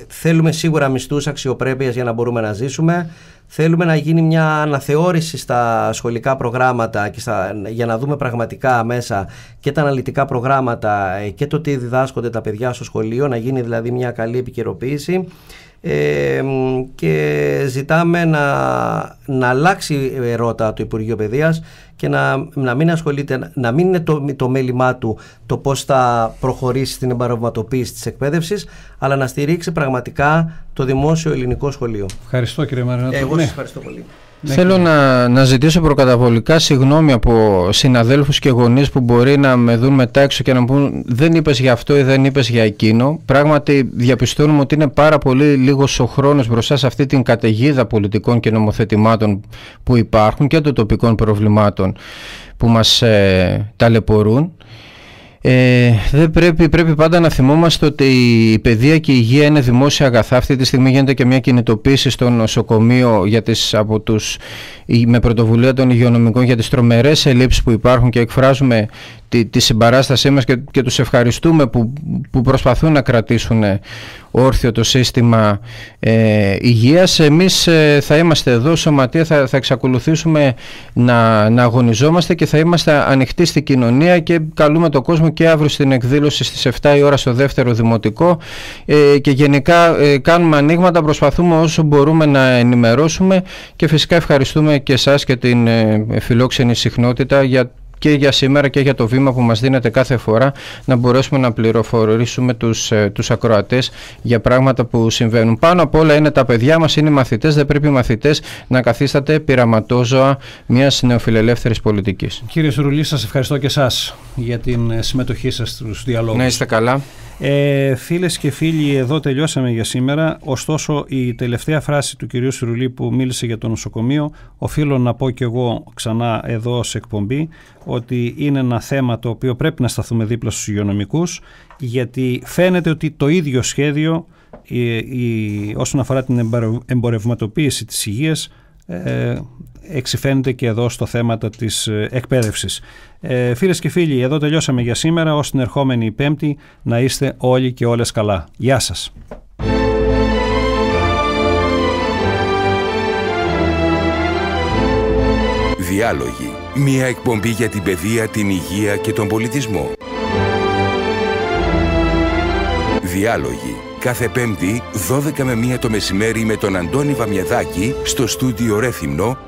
Θέλουμε σίγουρα μισθούς αξιοπρέπειας για να μπορούμε να ζήσουμε. Θέλουμε να γίνει μια αναθεώρηση στα σχολικά προγράμματα και για να δούμε πραγματικά μέσα και τα αναλυτικά προγράμματα και το τι διδάσκονται τα παιδιά στο σχολείο, να γίνει δηλαδή μια καλή επικαιροποίηση. Και ζητάμε να αλλάξει ρότα το Υπουργείο Παιδείας και να μην ασχολείται, να μην είναι το μέλημά του το πώς θα προχωρήσει στην εμπορευματοποίηση της εκπαίδευσης, αλλά να στηρίξει πραγματικά το δημόσιο ελληνικό σχολείο. Ευχαριστώ κύριε Μαρινάτο. Εγώ σας ευχαριστώ πολύ. Θέλω να ζητήσω προκαταβολικά συγγνώμη από συναδέλφους και γονείς που μπορεί να με δουν μετά έξω και να μου πούν δεν είπες για αυτό ή δεν είπες για εκείνο. Πράγματι διαπιστώνουμε ότι είναι πάρα πολύ λίγος ο χρόνος μπροστά σε αυτή την καταιγίδα πολιτικών και νομοθετημάτων που υπάρχουν και των τοπικών προβλημάτων που μας ταλαιπωρούν. Πρέπει πάντα να θυμόμαστε ότι η παιδεία και η υγεία είναι δημόσια αγαθά. Αυτή τη στιγμή γίνεται και μια κινητοποίηση στο νοσοκομείο με πρωτοβουλία των υγειονομικών για τις τρομερές ελλείψεις που υπάρχουν, και εκφράζουμε τη συμπαράστασή μας και τους ευχαριστούμε που προσπαθούν να κρατήσουν όρθιο το σύστημα υγείας. Εμείς θα είμαστε εδώ, σωματεία, θα εξακολουθήσουμε να αγωνιζόμαστε και θα είμαστε ανοιχτοί στην κοινωνία, και καλούμε τον κόσμο και αύριο στην εκδήλωση στις 7 η ώρα στο δεύτερο δημοτικό, και γενικά κάνουμε ανοίγματα, προσπαθούμε όσο μπορούμε να ενημερώσουμε, και φυσικά ευχαριστούμε και εσάς και την φιλόξενη συχνότητα και για σήμερα και για το βήμα που μας δίνετε κάθε φορά να μπορέσουμε να πληροφορήσουμε τους ακροατές για πράγματα που συμβαίνουν. Πάνω απ' όλα είναι τα παιδιά μας, είναι οι μαθητές, δεν πρέπει οι μαθητές να καθίσταται πειραματόζωα μιας νεοφιλελεύθερης πολιτικής. Κύριε Σουρουλή, σας ευχαριστώ και εσάς για την συμμετοχή σας στους διαλόγους. Να είστε καλά. Φίλες και φίλοι, εδώ τελειώσαμε για σήμερα. Ωστόσο, η τελευταία φράση του κυρίου Σιρουλή που μίλησε για το νοσοκομείο, οφείλω να πω και εγώ ξανά εδώ σε εκπομπή ότι είναι ένα θέμα το οποίο πρέπει να σταθούμε δίπλα στους υγειονομικούς, γιατί φαίνεται ότι το ίδιο σχέδιο όσον αφορά την εμπορευματοποίηση της υγείας εξυφαίνεται και εδώ στο θέμα της εκπαίδευσης. Φίλες και φίλοι, εδώ τελειώσαμε για σήμερα. Ως την ερχόμενη Πέμπτη να είστε όλοι και όλες καλά. Γεια σας. Διάλογοι. Μια εκπομπή για την παιδεία, την υγεία και τον πολιτισμό. Διάλογοι. Κάθε Πέμπτη, 12 με 1 το μεσημέρι με τον Αντώνη Βαμιεδάκη στο στούντιο Ρέθυμνο